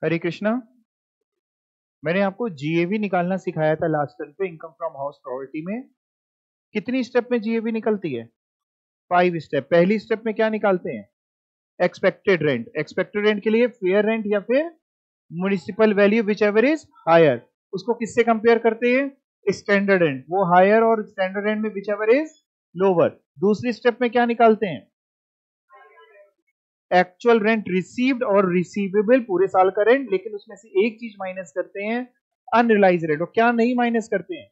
हरे कृष्णा। मैंने आपको जीएवी निकालना सिखाया था लास्ट टाइम पे इनकम फ्रॉम हाउस प्रॉपर्टी में। कितनी स्टेप में जीएवी निकलती है? 5 स्टेप। पहली स्टेप में क्या निकालते हैं? Expected rent. एक्सपेक्टेड रेंट के लिए फेयर रेंट या फिर municipal value whichever is higher. उसको किससे कंपेयर करते हैं? Standard rent. वो हायर और स्टैंडर्ड रेंट में विच एवर इज लोअर। दूसरी स्टेप में क्या निकालते हैं? एक्चुअल रेंट रिसीव्ड और रिसीवेबल, पूरे साल का रेंट, लेकिन उसमें से एक चीज माइनस करते हैं, अनरिलाइज रेंट। और क्या नहीं माइनस करते हैं?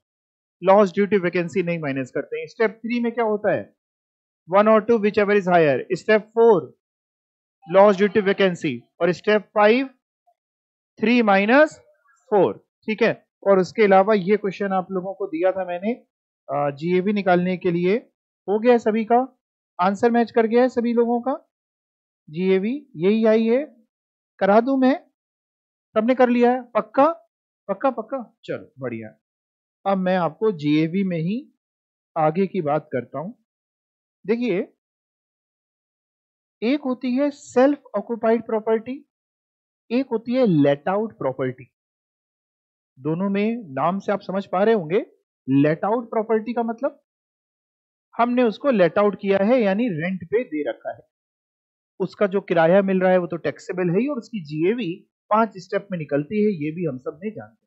लॉस ड्यू टू वैकेंसी नहीं माइनस करते हैं। स्टेप 3 में क्या होता है? 1 और 2 whichever is higher. Step 4 loss due to vacancy. और स्टेप 5 3 माइनस 4। ठीक है। और उसके अलावा ये क्वेश्चन आप लोगों को दिया था मैंने जीएवी निकालने के लिए। हो गया है सभी का? आंसर मैच कर गया है सभी लोगों का? जीएवी यही आई है, करा दूं मैं? सबने कर लिया है? पक्का पक्का पक्का, चलो बढ़िया। अब मैं आपको जीएवी में ही आगे की बात करता हूं। देखिए, एक होती है सेल्फ ऑक्युपाइड प्रॉपर्टी, एक होती है लेट आउट प्रॉपर्टी। दोनों में नाम से आप समझ पा रहे होंगे। लेट आउट प्रॉपर्टी का मतलब हमने उसको लेट आउट किया है, यानी रेंट पे दे रखा है। उसका जो किराया मिल रहा है वो तो टैक्सेबल है ही, और उसकी जीएवी 5 स्टेप में निकलती है, ये भी हम सब नहीं जानते।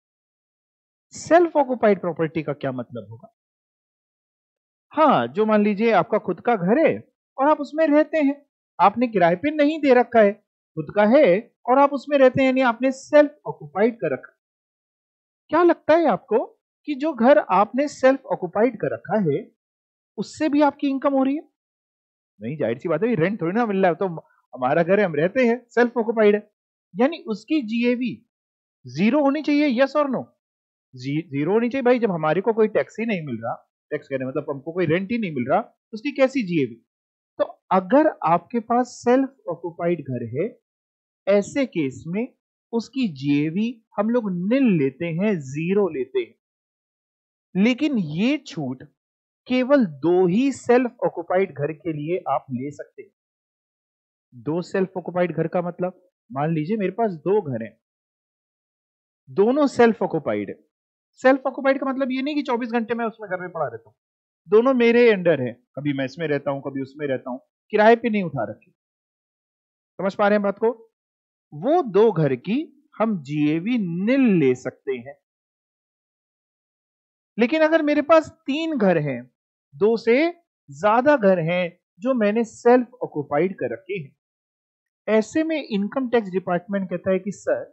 सेल्फ ऑक्युपाइड प्रॉपर्टी का क्या मतलब होगा? हाँ, जो मान लीजिए आपका खुद का घर है और आप उसमें रहते हैं, आपने किराए पे नहीं दे रखा है, खुद का है और आप उसमें रहते हैं, यानी आपने सेल्फ ऑक्युपाइड कर रखा। क्या लगता है आपको कि जो घर आपने सेल्फ ऑक्युपाइड कर रखा है उससे भी आपकी इनकम हो रही है? नहीं, जाहिर सी बात है, रेंट थोड़ी ना मिल रहा है। तो हमारा घर है, हम रहते हैं, सेल्फ ऑक्युपाइड है, यानी उसकी जीएवी जीरो होनी चाहिए। यस और नो? जीरो होनी चाहिए भाई। जब हमारे को कोई टैक्स ही नहीं मिल रहा, टैक्स कहने मतलब हमको कोई रेंट ही नहीं मिल रहा, तो उसकी कैसी जीएवी? तो अगर आपके पास सेल्फ ऑक्युपाइड घर है, ऐसे केस में उसकी जीएवी हम लोग निल लेते हैं, जीरो लेते हैं। लेकिन ये छूट केवल 2 ही सेल्फ ऑक्युपाइड घर के लिए आप ले सकते हैं। 2 सेल्फ ऑक्युपाइड घर का मतलब, मान लीजिए मेरे पास 2 घर हैं, दोनों सेल्फ ऑक्युपाइड है। सेल्फ ऑक्युपाइड का मतलब ये नहीं कि 24 घंटे मैं उसमें घर में पड़ा रहता हूं। दोनों मेरे अंडर है, कभी मैं इसमें रहता हूं, कभी उसमें रहता हूं, किराए पे नहीं उठा रखे। समझ पा रहे हैं बात को? वो 2 घर की हम जीएवी निल ले सकते हैं। लेकिन अगर मेरे पास 3 घर हैं, 2 से ज्यादा घर हैं जो मैंने सेल्फ ऑक्युपाइड कर रखे हैं, ऐसे में इनकम टैक्स डिपार्टमेंट कहता है कि सर,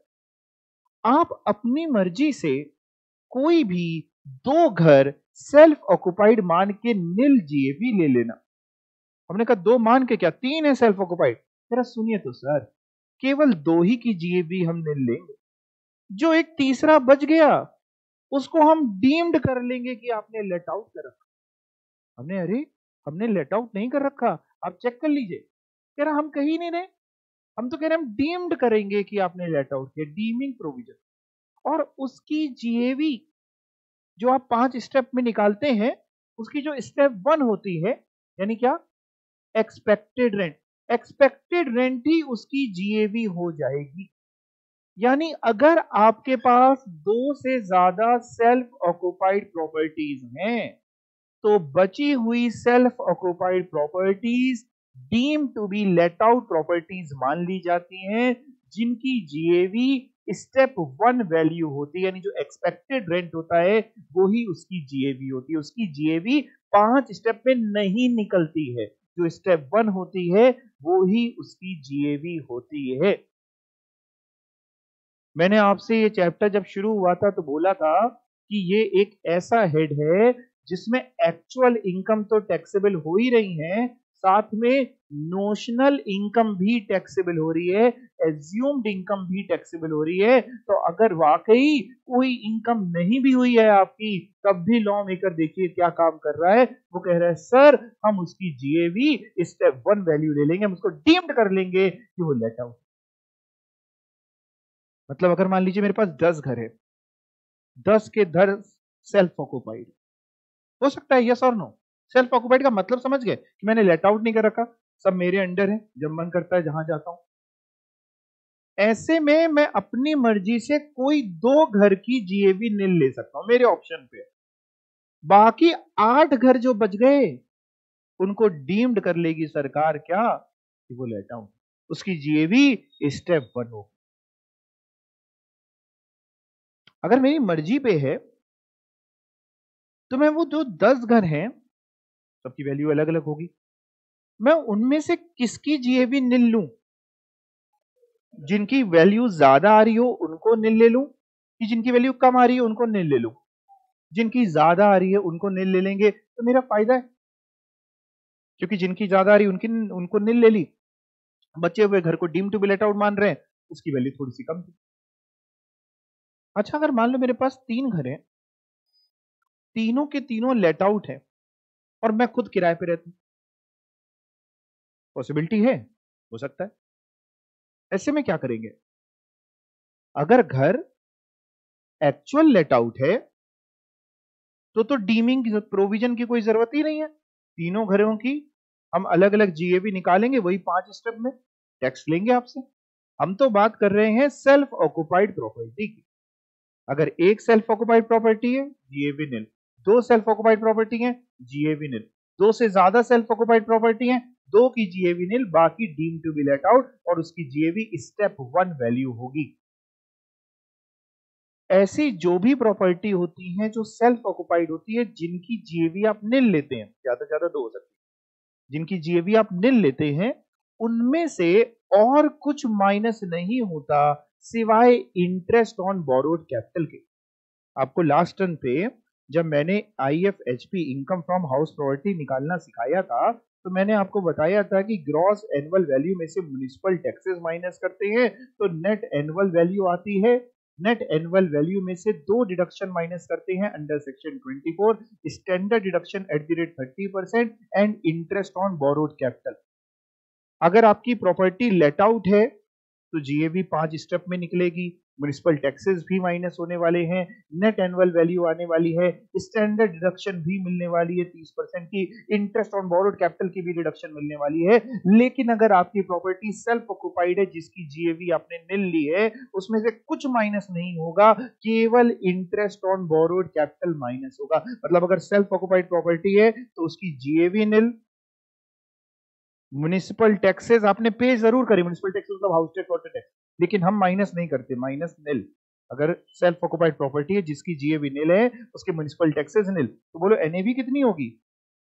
आप अपनी मर्जी से कोई भी 2 घर सेल्फ ऑक्युपाइड मान के निल जीएवी ले लेना। हमने कहा 2 मान के क्या, 3 है सेल्फ ऑक्युपाइड। जरा सुनिए तो सर, केवल 2 ही की जीएवी हम निल लेंगे, जो एक तीसरा बच गया उसको हम डीम्ड कर लेंगे कि आपने लेट आउट कर रखा। हमने, अरे हमने लेट आउट नहीं कर रखा, आप चेक कर लीजिए। कह रहा हम कहीं नहीं रहे, हम तो कह रहे हम डीम्ड करेंगे कि आपने लेट आउट किया, डीमिंग प्रोविजन। और उसकी जीएवी जो आप 5 स्टेप में निकालते हैं, उसकी जो स्टेप 1 होती है, यानी क्या, एक्सपेक्टेड रेंट। एक्सपेक्टेड रेंट ही उसकी जीएवी हो जाएगी। यानी अगर आपके पास 2 से ज्यादा सेल्फ ऑक्युपाइड प्रॉपर्टीज हैं, तो बची हुई self occupied properties deem to be let out properties मान ली जाती हैं, जिनकी जीएवी स्टेप 1 वैल्यू होती है, यानी जो एक्सपेक्टेड रेंट होता है वो ही उसकी जीएवी होती है। उसकी जीएवी 5 स्टेप में नहीं निकलती है, जो स्टेप 1 होती है वो ही उसकी जीएवी होती है। मैंने आपसे ये चैप्टर जब शुरू हुआ था तो बोला था कि ये एक ऐसा हेड है जिसमें एक्चुअल इनकम तो टैक्सेबल हो ही रही है, साथ में नोशनल इनकम भी टैक्सेबल हो रही है, एज्यूम्ड इनकम भी टैक्सेबल हो रही है। तो अगर वाकई कोई इनकम नहीं भी हुई है आपकी, तब भी लॉ मेकर देखिए क्या काम कर रहा है, वो कह रहा है सर हम उसकी जीएवी स्टेप 1 वैल्यू ले लेंगे, हम उसको डीम्ड कर लेंगे कि वो लेट आउट। मतलब अगर मान लीजिए मेरे पास 10 घर है, 10 के 10 सेल्फ ऑक्युपाइड हो सकता है, यस और नो? सेल्फ ऑक्युपाइड का मतलब समझ गए कि मैंने लेट आउट नहीं कर रखा, सब मेरे अंडर है, जब मन करता है जहां जाता हूं। ऐसे में मैं अपनी मर्जी से कोई 2 घर की जीएवी नील ले सकता हूं मेरे ऑप्शन पे। बाकी 8 घर जो बच गए उनको डीम्ड कर लेगी सरकार क्या कि वो लेट आउट, उसकी जीएवी स्टेप 1 हो। अगर मेरी मर्जी पे है तो मैं वो जो 10 घर हैं सबकी वैल्यू अलग अलग होगी, मैं उनमें से किसकी जीएवी नील लूं? जिनकी वैल्यू ज्यादा आ रही हो उनको नील ले लूं कि जिनकी वैल्यू कम आ रही है उनको नील ले लूं? जिनकी ज्यादा आ रही है उनको नील ले लेंगे तो मेरा फायदा है, क्योंकि जिनकी ज्यादा आ रही है उनकी उनको नील ले ली, बचे हुए घर को deem to be let out मान रहे हैं, उसकी वैल्यू थोड़ी सी कम थी। अच्छा अगर मान लो मेरे पास 3 घर हैं, तीनों के तीनों लेट आउट है और मैं खुद किराए पे रहता हूं, पॉसिबिलिटी है, हो सकता है। ऐसे में क्या करेंगे? अगर घर एक्चुअल लेट आउट है तो डीमिंग प्रोविजन की कोई जरूरत ही नहीं है। तीनों घरों की हम अलग अलग जीएवी निकालेंगे, वही 5 स्टेप में टैक्स लेंगे आपसे। हम तो बात कर रहे हैं सेल्फ ऑक्युपाइड प्रॉपर्टी की। अगर एक सेल्फ ऑक्युपाइड प्रॉपर्टी है जीएवी नील, 2 सेल्फ ऑक्युपाइड प्रॉपर्टी है जीएवी नील, 2 से ज्यादा सेल्फ ऑक्युपाइड प्रॉपर्टी है 2 की जीएवी नील, बाकी deem to be let out और उसकी जीएवी स्टेप 1 वैल्यू होगी। ऐसी जो भी प्रॉपर्टी होती है जो सेल्फ ऑक्युपाइड होती है, जिनकी जीएवी आप नील लेते हैं, ज्यादा से ज्यादा 2 हो सकती है, जिनकी जीएवी आप नील लेते हैं उनमें से और कुछ माइनस नहीं होता सिवाय इंटरेस्ट ऑन बोरोड कैपिटल के। आपको लास्ट टर्न पे जब मैंने आईएफएचपी इनकम फ्रॉम हाउस प्रॉपर्टी निकालना सिखाया था तो मैंने आपको बताया था कि ग्रॉस एनुअल वैल्यू में से म्युनिसिपल टैक्सेस माइनस करते हैं तो नेट एनुअल वैल्यू आती है। नेट एनुअल वैल्यू में से 2 डिडक्शन माइनस करते हैं under section 24, standard deduction at the rate 30% and interest on borrowed capital. अगर आपकी प्रॉपर्टी लेट आउट है तो जीएवी 5 स्टेप में निकलेगी, म्युनिसिपल टैक्सेस भी माइनस होने वाले हैं, नेट एनुअल वैल्यू आने वाली है, स्टैंडर्ड डिडक्शन भी मिलने वाली है 30% की, इंटरेस्ट ऑन बोरोड कैपिटल की भी डिडक्शन मिलने वाली है। लेकिन अगर आपकी प्रॉपर्टी सेल्फ ऑक्युपाइड है जिसकी जीएवी आपने नील ली है, उसमें से कुछ माइनस नहीं होगा, केवल interest on borrowed capital minus होगा। मतलब अगर सेल्फ ऑक्युपाइड प्रॉपर्टी है तो उसकी जीएवी नील, म्युनिसिपल टैक्सेस आपने पे जरूर करी, म्युनिसिपल टैक्सेस मतलब हाउस टैक्स वाटर टैक्स, लेकिन हम माइनस नहीं करते, माइनस नील। अगर सेल्फ ऑक्युपाइड प्रॉपर्टी है जिसकी जीएवी नील है उसके म्युनिसिपल टैक्सेस नील, तो बोलो एनएवी कितनी होगी?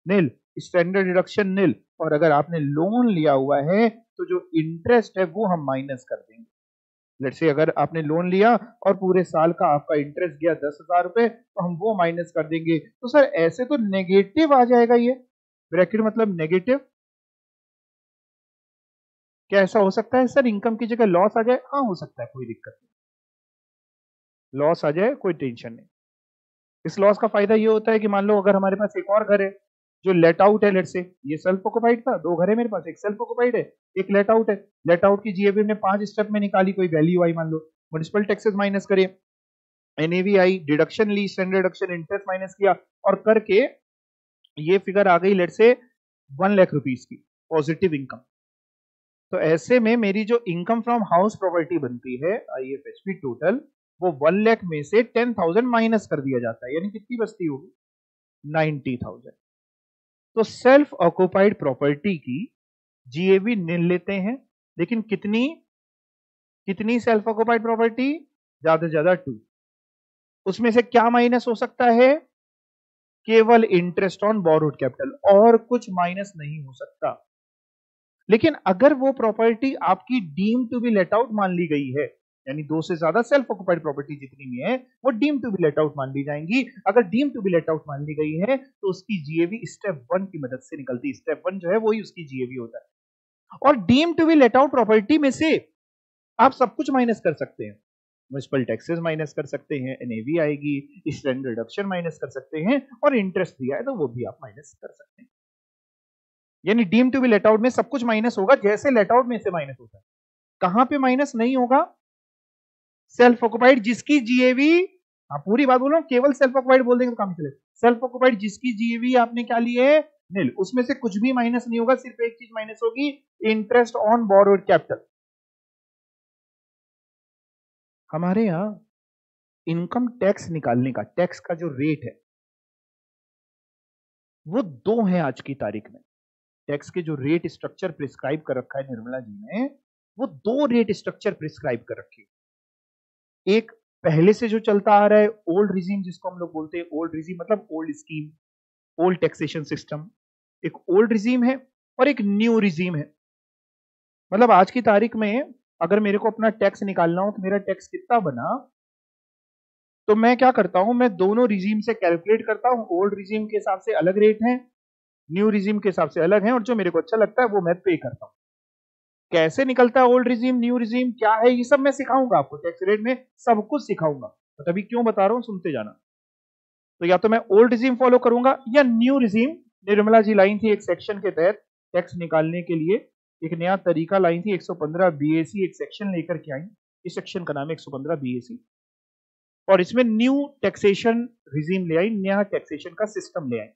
नील, स्टैंडर्ड डिडक्शन नील। और अगर आपने लोन लिया हुआ है तो जो इंटरेस्ट है वो हम माइनस कर देंगे। लेट्स से अगर आपने लोन लिया और पूरे साल का आपका इंटरेस्ट गया 10,000 रुपए तो हम वो माइनस कर देंगे। तो सर ऐसे तो नेगेटिव आ जाएगा, ये ब्रैकेट मतलब नेगेटिव। क्या ऐसा हो सकता है सर इनकम की जगह लॉस आ जाए? हाँ हो सकता है, कोई दिक्कत नहीं, लॉस आ जाए कोई टेंशन नहीं। इस लॉस का फायदा ये होता है कि मान लो अगर हमारे पास एक और घर है जो लेट आउट है, लेट से ये सेल्फ ऑक्युपाइड था, 2 घर है मेरे पास, एक सेल्फ ऑक्युपाइड है एक लेट आउट है। लेट आउट की जीएवी ने 5 स्टेप में निकाली, कोई वैल्यू आई, मान लो म्युनिसिपल टैक्सेस माइनस करे, एनएवी आई, डिडक्शन ली, स्टैंडर्ड डिडक्शन, इंटरेस्ट माइनस किया और करके ये फिगर आ गई लेट से 1 लाख रुपीस की पॉजिटिव इनकम। तो ऐसे में मेरी जो इनकम फ्रॉम हाउस प्रॉपर्टी बनती है आईएफएचपी टोटल, वो 1 लाख में से 10,000 माइनस कर दिया जाता है, यानी कितनी बचती होगी? 90,000। तो सेल्फ ऑक्युपाइड प्रॉपर्टी की जीएवी नील लेते हैं, लेकिन कितनी कितनी सेल्फ ऑक्युपाइड प्रॉपर्टी? ज्यादा से ज्यादा 2। उसमें से क्या माइनस हो सकता है? केवल इंटरेस्ट ऑन बोरोड कैपिटल, और कुछ माइनस नहीं हो सकता। लेकिन अगर वो प्रॉपर्टी आपकी deem to be let out मान ली गई है, यानी 2 से ज्यादा सेल्फ ऑक्युपाइड प्रॉपर्टी जितनी भी है वो deem to be let out मान ली जाएंगी। अगर deem to be let out मान ली गई है तो उसकी जीएवी स्टेप 1 की मदद से निकलती है। स्टेप 1 जो है वही उसकी जीएवी होता है। और deem to be let out property में से आप सब कुछ माइनस कर सकते हैं, म्युनिसिपल टैक्सेस माइनस कर सकते हैं, एनएवी आएगी, स्टैंडर्ड डिडक्शन माइनस कर सकते हैं और इंटरेस्ट दिया है तो वो भी आप माइनस कर सकते हैं। यानी deem to be let out में सब कुछ माइनस होगा जैसे लेट आउट में से माइनस होता है। कहां पे माइनस नहीं होगा? सेल्फ ऑक्युपाइड जिसकी जीएवी, पूरी बात बोलो, केवल सेल्फ ऑक्युपाइड बोल देंगे तो काम चले। सेल्फ ऑक्युपाइड जिसकी जीएवी आपने क्या ली है? नील, उसमें से कुछ भी माइनस नहीं होगा, सिर्फ एक चीज माइनस होगी, इंटरेस्ट ऑन बोरोड कैपिटल। हमारे यहाँ इनकम टैक्स निकालने का, टैक्स का जो रेट है वो दो है आज की तारीख में। टैक्स के जो रेट स्ट्रक्चर प्रिस्क्राइब कर रखा है निर्मला जी ने, वो दो रेट स्ट्रक्चर प्रिस्क्राइब कर रखे हैं। एक पहले से जो चलता आ रहा है ओल्ड रिजीम, जिसको हम लोग बोलते हैं ओल्ड रिजीम, मतलब old scheme, old taxation system, एक ओल्ड रिजीम है और एक न्यू रिजीम है। मतलब आज की तारीख में अगर मेरे को अपना टैक्स निकालना हो तो मेरा टैक्स कितना बना, तो मैं क्या करता हूं, मैं दोनों रिजीम से कैलकुलेट करता हूं। ओल्ड रिजीम के हिसाब से अलग रेट है, न्यू रिजीम के हिसाब से अलग है, और जो मेरे को अच्छा लगता है वो मैं पे करता हूं। कैसे निकलता है ओल्ड रिजीम न्यू रिजीम क्या है, ये सब मैं सिखाऊंगा आपको, टैक्स रेट में सब कुछ सिखाऊंगा। तो अभी क्यों बता रहा हूं, सुनते जाना। तो या तो मैं ओल्ड रिजीम फॉलो करूंगा या न्यू रिजीम। निर्मला जी लाई थी एक सेक्शन के तहत टैक्स निकालने के लिए, एक नया तरीका लाई थी, 115 बीएसी एक सेक्शन लेकर के आई। इस सेक्शन का नाम है 115 बीएसी, और इसमें न्यू टैक्सेशन रिजीम ले आई, नया टैक्सेशन का सिस्टम ले आई।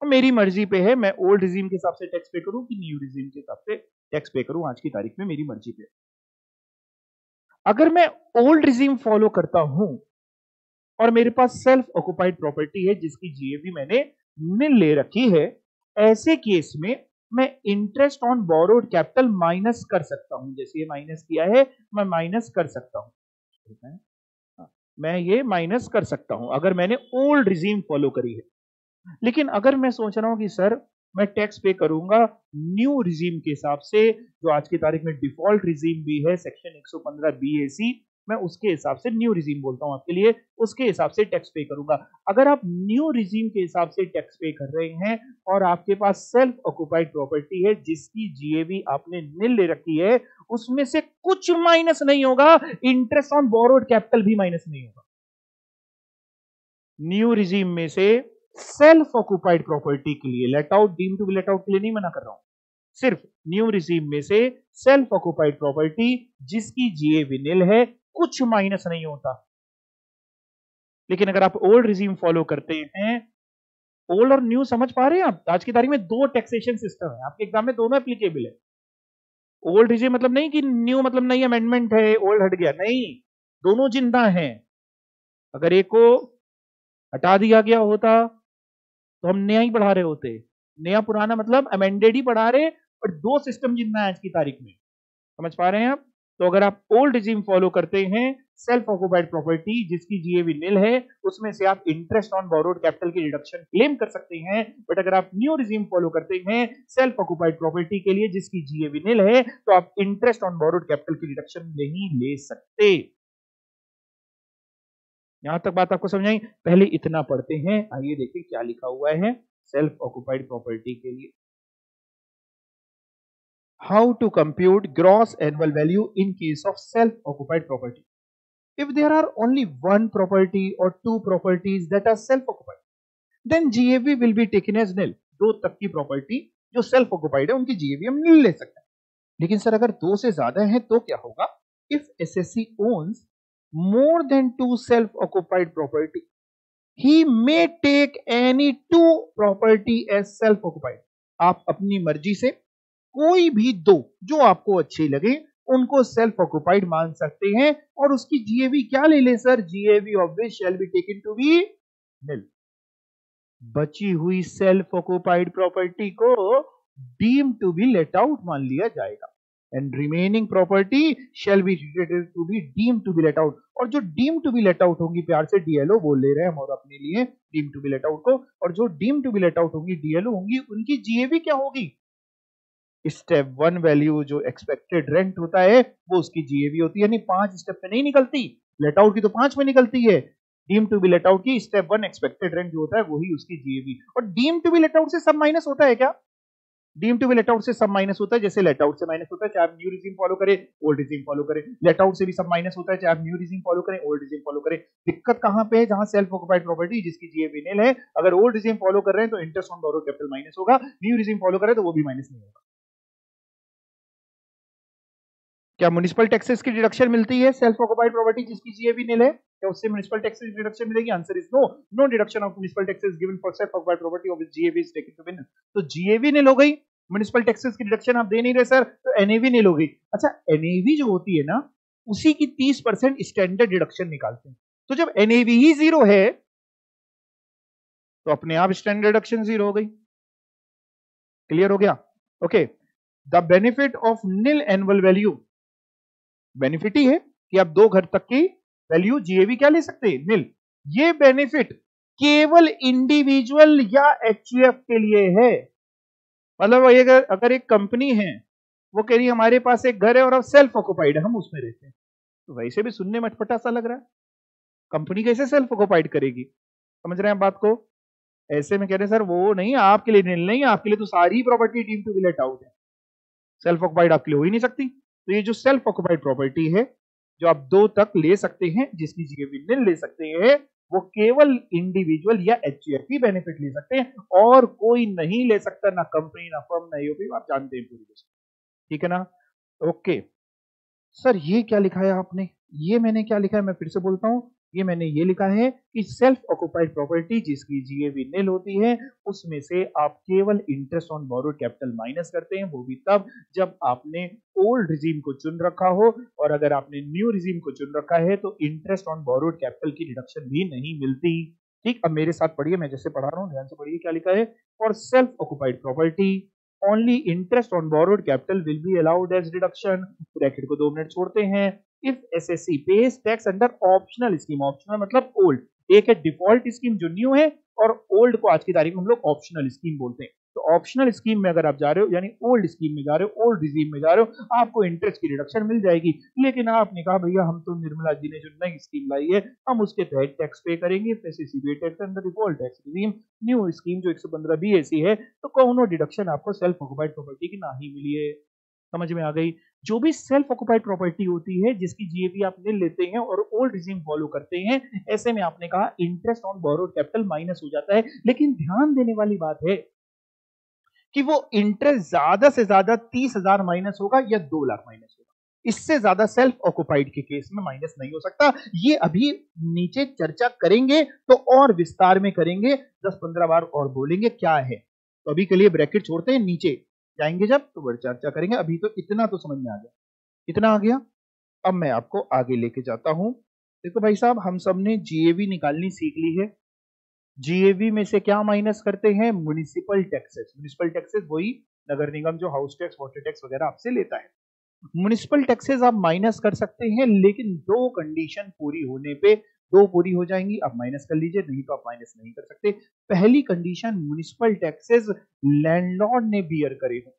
और मेरी मर्जी पे है, मैं ओल्ड रिजीम के हिसाब से टैक्स पे करूं कि न्यू रिजीम के हिसाब से टैक्स पे करूं, आज की तारीख में मेरी मर्जी पे। अगर मैं ओल्ड रिजीम फॉलो करता हूं और मेरे पास सेल्फ ऑक्युपाइड प्रॉपर्टी है जिसकी जीएवी मैंने निल ले रखी है, ऐसे केस में मैं interest on borrowed capital minus कर सकता हूं। जैसे ये माइनस किया है, मैं माइनस कर सकता हूं, मैं ये माइनस कर सकता हूं अगर मैंने ओल्ड रिजीम फॉलो करी है। लेकिन अगर मैं सोच रहा हूं कि सर मैं टैक्स पे करूंगा न्यू रिजीम के हिसाब से, जो आज की तारीख में डिफॉल्ट रिजीम भी है सेक्शन 115 बीएसी, मैं उसके हिसाब से न्यू रिजीम बोलता हूं आपके लिए, उसके हिसाब से टैक्स पे करूंगा। अगर आप न्यू रिजीम के हिसाब से टैक्स पे कर रहे हैं और आपके पास सेल्फ ऑक्युपाइड प्रॉपर्टी है जिसकी जीएवी आपने निल ले रखी है, उसमें से कुछ माइनस नहीं होगा, इंटरेस्ट ऑन बोरोड कैपिटल भी माइनस नहीं होगा। न्यू रिजीम में से सेल्फ ऑक्युपाइड प्रॉपर्टी के लिए, let out deem to be let out के लिए नहीं मना कर रहा हूं, सिर्फ न्यू रिजीम में से सेल्फ ऑक्युपाइड प्रॉपर्टी जिसकी जीएवी निल है, कुछ माइनस नहीं होता। लेकिन अगर आप ओल्ड रिजीम फॉलो करते हैं, ओल्ड और न्यू समझ पा रहे हैं आप, आज की तारीख में दो टैक्सेशन सिस्टम है, आपके एग्जाम में दोनों एप्लीकेबल है। ओल्ड रिजीम मतलब नहीं कि न्यू मतलब नई अमेंडमेंट है, ओल्ड हट गया, नहीं, दोनों जिंदा हैं। अगर एक को हटा दिया गया होता तो हम नया ही पढ़ा रहे होते, नया पुराना मतलब अमेंडेड ही पढ़ा रहे, और दो सिस्टम जितना है आज की तारीख में, समझ पा रहे हैं आप। तो अगर आप ओल्ड रिजीम फॉलो करते हैं, सेल्फ ऑक्युपाइड प्रॉपर्टी जिसकी जीएवी निल है, उसमें से आप इंटरेस्ट ऑन बोरोड कैपिटल की डिडक्शन क्लेम कर सकते हैं। बट अगर आप न्यू रिजीम फॉलो करते हैं सेल्फ ऑक्युपाइड प्रॉपर्टी के लिए जिसकी जीएवी निल है, तो आप इंटरेस्ट ऑन बोरोड कैपिटल की डिडक्शन नहीं ले सकते। यहां तक बात आपको समझ आई? पहले इतना पढ़ते हैं, आइए देखिए क्या लिखा हुआ है सेल्फ ऑक्युपाइड प्रॉपर्टी के लिए। How to compute gross annual value in case of self occupied property. If there are only one property or two properties that are self-occupied, then GAV will be taken as nil. दो तक की property जो self occupied है उनकी GAV हम nil ले सकते हैं। लेकिन सर अगर दो से ज्यादा है तो क्या होगा? If SSC owns more than two self-occupied property, he may take any two property as self-occupied. आप अपनी मर्जी से कोई भी दो जो आपको अच्छी लगे उनको सेल्फ ऑक्युपाइड मान सकते हैं, और उसकी जीएवी क्या ले ले sir? GAV of which shall be taken to be nil. बची हुई सेल्फ ऑक्युपाइड प्रॉपर्टी को deem to be let out मान लिया जाएगा, and remaining property shall be treated to be deem to be let out. और जो deem to be let out होंगी, प्यार से डीएलओ बोल ले रहे हैं हम और अपने लिए deem to be let out को, और जो deem to be let out होंगी डीएलओ होंगी, उनकी जीएवी क्या होगी? स्टेप वन वैल्यू जो एक्सपेक्टेड रेंट होता है वो उसकी जीएवी होती है, यानी 5 स्टेप में नहीं निकलती, लेट आउट की तो 5 में निकलती है। Deem to be let out की स्टेप वन एक्सपेक्टेड रेंट जो होता है वही उसकी जीएवी। और deem to be let out से सब माइनस होता है क्या? Deem to be let out से सब माइनस होता है, जैसे लेट आउट से माइनस होता है चाहे आप न्यू रिजीम फॉलो करें ओल्ड रिजीम फॉलो करें, लेट आउट से भी सब माइनस होता है चाहे आप न्यू रिजीम फॉलो करें ओल्ड रिजीम फॉलो करें। दिक्कत कहां पे है? जहां सेल्फ ऑक्युपाइड प्रॉपर्टी जिसकी जीएवी निल है, अगर ओल्ड रिजीम फॉलो कर रहे हैं तो interest on borrowed capital minus होगा, न्यू रिजीम फॉलो करें तो वो भी माइनस नहीं होगा। क्या म्युनिसिपल टैक्सेस की डिडक्शन मिलती है सेल्फ ऑक्युपाइड प्रॉपर्टी जिसकी जीएवी निल है? क्या उससे म्युनिसिपल टैक्सेस की डिडक्शन मिलेगी? Answer is no, no deduction of municipal taxes given for self occupied property of GAV is taken to be nil. तो जीएवी निल हो गई, म्युनिसिपल टैक्सेस की डिडक्शन आप दे नहीं रहे सर, तो एनएवी निल हो गई। अच्छा, एनएवी जो होती है ना, उसी की 30% स्टैंडर्ड डिडक्शन निकालते हैं। तो जब एनएवी ही 0 है तो अपने आप स्टैंडर्ड डिडक्शन 0 हो गई। क्लियर हो गया? Okay. The benefit of nil annual value, benefit ही है कि आप 2 घर तक की वैल्यू जीएवी क्या ले सकते हैं, नील। ये बेनिफिट केवल इंडिविजुअल या एचयूएफ के लिए है। मतलब अगर एक कंपनी है, वो कह रही है हमारे पास एक घर है और अब सेल्फ ऑक्युपाइड है, हम उसमें रहते हैं, तो वैसे भी सुनने में अटपटा सा लग रहा है। कंपनी कैसे सेल्फ ऑक्युपाइड करेगी? समझ रहे हैं बात को? ऐसे में कह रहे हैं सर वो नहीं, आपके लिए नहीं, आपके लिए तो सारी property deemed to be let out है, सेल्फ ऑक्युपाइड आपके लिए हो ही नहीं सकती। तो ये जो सेल्फ ऑक्युपाइड प्रॉपर्टी है, जो आप 2 तक ले सकते हैं, जिसकी जीएवी नील ले सकते हैं, वो केवल इंडिविजुअल या एचयूएफ ही बेनिफिट ले सकते हैं, और कोई नहीं ले सकता, ना कंपनी, ना फर्म, ना ईओपी। आप जानते हैं पूरी लिस्ट, ठीक है ना? ओके सर, ये क्या लिखा है आपने? ये मैंने क्या लिखा है, मैं फिर से बोलता हूं। ये मैंने ये लिखा है कि सेल्फ ऑक्युपाइड प्रॉपर्टी जिसकी जीएवी नील होती है, उसमें से आप केवल interest on borrowed capital minus करते हैं, वो भी तब जब आपने ओल्ड रिजीम को चुन रखा हो, और अगर आपने न्यू रिजीम को चुन रखा है तो इंटरेस्ट ऑन बोरोड कैपिटल की डिडक्शन भी नहीं मिलती। ठीक, अब मेरे साथ पढ़िए, मैं जैसे पढ़ा रहा हूं ध्यान से पढ़िए क्या लिखा है। For self occupied property only interest on borrowed capital will be allowed as deduction। Bracket को 2 मिनट छोड़ते हैं। If SSC pays tax under optional scheme, optional मतलब ओल्ड, एक है डिफॉल्ट स्कीम जो न्यू है, और ओल्ड को आज की तारीख में हम लोग ऑप्शनल स्कीम बोलते हैं। तो ऑप्शनल स्कीम में अगर आप जा रहे हो, यानी ओल्ड स्कीम में जा रहे हो, ओल्ड रिजीम में जा रहे हो, आपको इंटरेस्ट की रिडक्शन मिल जाएगी। लेकिन आपने कहा भैया हम तो निर्मला जी ने जो नई स्कीम लाई है, हम उसके तहत टैक्स पे करेंगे, एसएससी पे tax under default tax regime, new scheme जो 115 बी ऐसी है, तो कोनो डिडक्शन आपको सेल्फ ऑक्युपाइड प्रॉपर्टी की ना ही मिली है। समझ में आ गई? जो भी सेल्फ ऑक्युपाइड प्रॉपर्टी होती है, जिसकी जीएवी आप नील लेते हैं और ओल्ड रिजीम फॉलो करते हैं, ऐसे में आपने कहा interest on borrowed capital minus हो जाता है। लेकिन ध्यान देने वाली बात है कि वो इंटरेस्ट ज्यादा से ज्यादा 30,000 माइनस होगा या 2 लाख माइनस होगा, इससे ज्यादा सेल्फ ऑक्युपाइड के केस में माइनस नहीं हो सकता। ये अभी नीचे चर्चा करेंगे तो और विस्तार में करेंगे, 10-15 बार और बोलेंगे क्या है। तो अभी के लिए ब्रैकेट छोड़ते हैं, नीचे जाएंगे जब तो बड़ी चर्चा करेंगे। अभी तो इतना तो समझ में आ गया, इतना आ गया। अब मैं आपको आगे लेके जाता हूं। देखो भाई साहब, हम सब ने जीएवी निकालनी सीख ली है। जीएवी में से क्या माइनस करते हैं? Municipal taxes. म्युनिसिपल टैक्सेस वही नगर निगम जो हाउस टैक्स, वाटर टैक्स वगैरह आपसे लेता है। म्युनिसिपल टैक्सेस आप माइनस कर सकते हैं, लेकिन 2 कंडीशन पूरी होने पे, 2 पूरी हो जाएंगी, आप माइनस कर लीजिए, नहीं तो आप माइनस नहीं कर सकते। पहली कंडीशन, म्युनिसिपल टैक्सेस लैंडलॉर्ड ने बियर करे हो,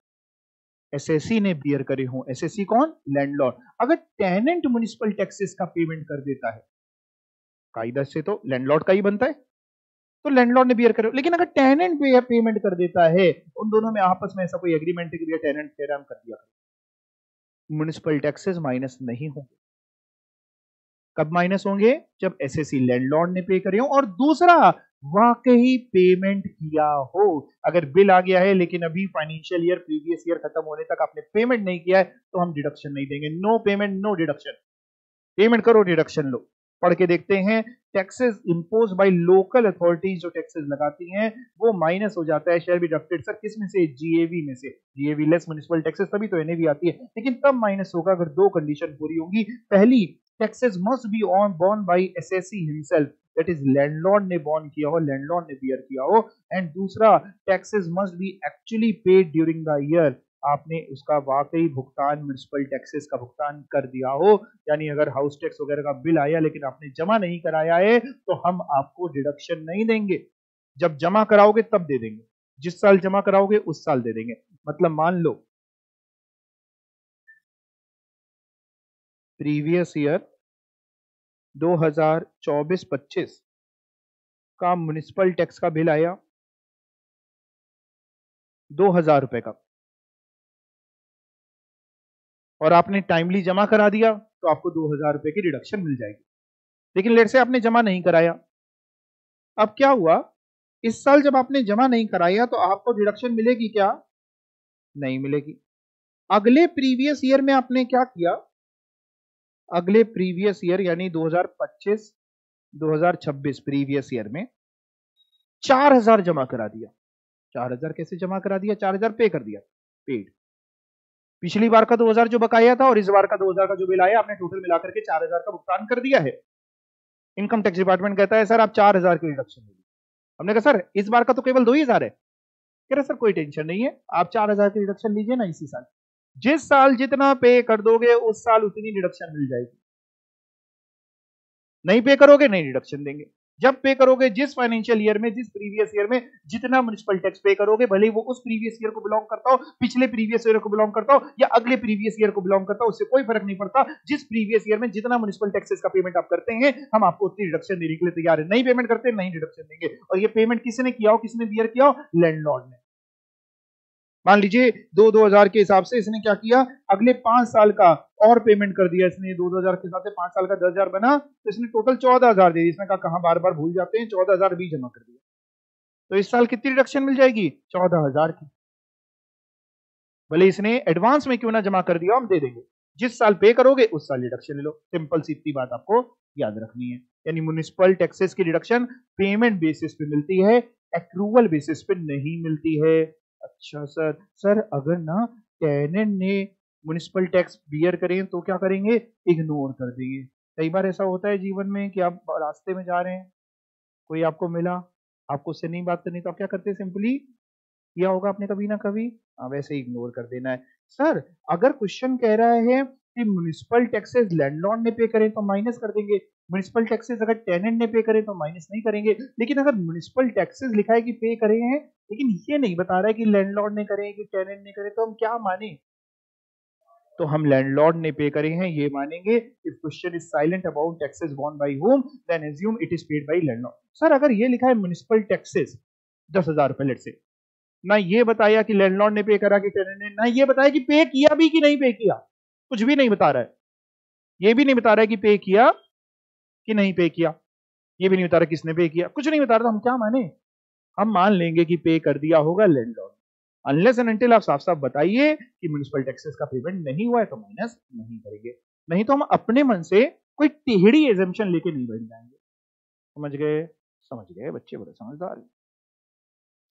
एसएससी ने बियर करे हो। एसएससी कौन? लैंडलॉर्ड। अगर टेनेंट म्युनिसिपल टैक्सेस का पेमेंट कर देता है, कायदा से तो लैंडलॉर्ड का ही बनता है, तो लैंडलॉर्ड ने बियर करे। लेकिन अगर टेनेंट पेमेंट कर देता है, उन दोनों में आपस में ऐसा कोई एग्रीमेंट है कि भैया टेनेंट कह रहा हम कर दिया, म्युनिसिपल टैक्सेस माइनस नहीं होंगे। कब माइनस होंगे? जब एसएससी लैंडलॉर्ड ने पे करे हो, और दूसरा वाकई पेमेंट किया हो। अगर बिल आ गया है लेकिन अभी फाइनेंशियल ईयर प्रीवियस ईयर खत्म होने तक आपने पेमेंट नहीं किया है, तो हम डिडक्शन नहीं देंगे। No payment no deduction. Payment करो, डिडक्शन लो। पढ़ के देखते हैं। Taxes impose by local authorities, जो टैक्सेस लगाती हैं वो माइनस हो जाता है, शेयर बी डिडक्टेड। सर किस में से? जीएवी में से। जीएवी लेस म्युनिसिपल टैक्सेस, तभी तो एनएवी आती है। लेकिन तब माइनस होगा अगर 2 कंडीशन पूरी होंगी। पहली, taxes must be on borne by assessee himself, that is landlord ने बॉर्न किया हो, लैंडलॉर्ड ने बियर किया हो। एंड दूसरा, taxes must be actually paid during the year, आपने उसका वाकई भुगतान, म्युनिसिपल टैक्सेस का भुगतान कर दिया हो। यानी अगर हाउस टैक्स वगैरह का बिल आया लेकिन आपने जमा नहीं कराया है, तो हम आपको डिडक्शन नहीं देंगे। जब जमा कराओगे तब दे देंगे, जिस साल जमा कराओगे उस साल दे देंगे। मतलब मान लो प्रीवियस ईयर 2024-25 का म्युनिसिपल टैक्स का बिल आया 2,000 रुपए का, और आपने टाइमली जमा करा दिया, तो आपको 2,000 रुपए की डिडक्शन मिल जाएगी। लेकिन लेट से आपने जमा नहीं कराया, अब क्या हुआ? इस साल जब आपने जमा नहीं कराया तो आपको डिडक्शन मिलेगी क्या? नहीं मिलेगी। अगले प्रीवियस ईयर में आपने क्या किया? अगले प्रीवियस ईयर यानी 2025-2026 प्रीवियस ईयर में 4,000 जमा करा दिया। 4,000 कैसे जमा करा दिया? 4,000 पे कर दिया, पेड। पिछली बार का 2000 जो बकाया था और इस बार का 2000 का जो बिल आया, आपने टोटल मिलाकर के 4000 का भुगतान कर दिया है। इनकम टैक्स डिपार्टमेंट कहता है सर आप 4000 की रिडक्शन लीजिए। हमने कहा सर इस बार का तो केवल 2000 है। कह रहे सर कोई टेंशन नहीं है, आप 4000 की रिडक्शन लीजिए ना इसी साल। जिस साल जितना पे कर दोगे उस साल उतनी रिडक्शन मिल जाएगी। नहीं पे करोगे नहीं रिडक्शन देंगे। जब पे करोगे जिस फाइनेंशियल ईयर में, जिस प्रीवियस ईयर में जितना म्युनिसिपल टैक्स पे करोगे, भले ही वो उस प्रीवियस ईयर को बिलोंग करता हो, पिछले प्रीवियस ईयर को बिलोंग करता हो या अगले प्रीवियस ईयर को बिलोंग करता हो, उससे कोई फर्क नहीं पड़ता। जिस प्रीवियस ईयर में जितना म्युनिसिपल टैक्सेस का पेमेंट आप करते हैं, हम आपको उतनी रिडक्शन देने के लिए तैयार है। नहीं पेमेंट करते नहीं रिडक्शन देंगे। और ये पेमेंट किसने किया हो, किसने बियर किया हो? लैंडलॉर्ड ने। मान लीजिए 2000 के हिसाब से इसने क्या किया, अगले 5 साल का और पेमेंट कर दिया इसने। 2000 के हिसाब से 5 साल का 10,000 बना, तो इसने टोटल 14,000 दे दी। इसने कहा कहां बार बार भूल जाते हैं, 14,000 भी जमा कर दिया। तो इस साल कितनी रिडक्शन मिल जाएगी? 14,000 की। भले इसने एडवांस में क्यों ना जमा कर दिया, हम दे देंगे। जिस साल पे करोगे उस साल रिडक्शन ले लो। सिंपल सी इतनी बात आपको याद रखनी है। यानी म्युनिसिपल टैक्सेस की रिडक्शन पेमेंट बेसिस पे मिलती है, एक्रूवल बेसिस पे नहीं मिलती है। अच्छा सर अगर ना टेनेंट ने म्युनिसिपल टैक्स बियर करें तो क्या करेंगे? इग्नोर कर देंगे। कई बार ऐसा होता है जीवन में कि आप रास्ते में जा रहे हैं, कोई आपको मिला, आपको उससे नहीं बात करनी, तो आप क्या करते हैं? सिंपली किया होगा आपने कभी ना कभी, वैसे इग्नोर कर देना है। सर अगर क्वेश्चन कह रहा है कि म्युनिसिपल टैक्सेस लैंडलॉर्ड ने पे करें तो माइनस कर देंगे, म्युनिसिपल टैक्सेस अगर टेनेंट ने पे करें तो माइनस नहीं करेंगे। लेकिन अगर म्युनिसिपल टैक्सेस लिखा है कि पे करे हैं, लेकिन ये नहीं बता रहा है कि लैंडलॉर्ड ने करे कि टेनेंट ने करे, तो हम क्या माने? तो हम लैंडलॉर्ड ने पे करे हैं ये मानेंगे। If question is silent about taxes borne by whom then assume it is paid by landlord. Sir अगर ये लिखा है म्युनिसिपल टैक्सेस 10,000 रुपए लेट से, ना ये बताया कि लैंडलॉर्ड ने पे करा कि टेनेंट ने, ना ये बताया कि पे किया भी कि नहीं पे किया, कुछ भी नहीं बता रहा है। ये भी नहीं बता रहा है कि पे किया कि नहीं पे किया, ये भी नहीं बता रहा किसने पे किया, कुछ नहीं बता रहा। तो हम क्या माने? हम मान लेंगे कि पे कर दिया होगा लैंडलॉर्ड। अनलेस एंड अनटिल आप साफ साफ बताइए कि म्युनिसिपल टैक्सेस का पेमेंट नहीं हुआ है तो माइनस नहीं करेंगे। नहीं तो हम अपने मन से कोई टेढ़ी एजम्पशन लेके नहीं बैठ जाएंगे। समझ गए? समझ गए बच्चे, बड़े समझदार हैं।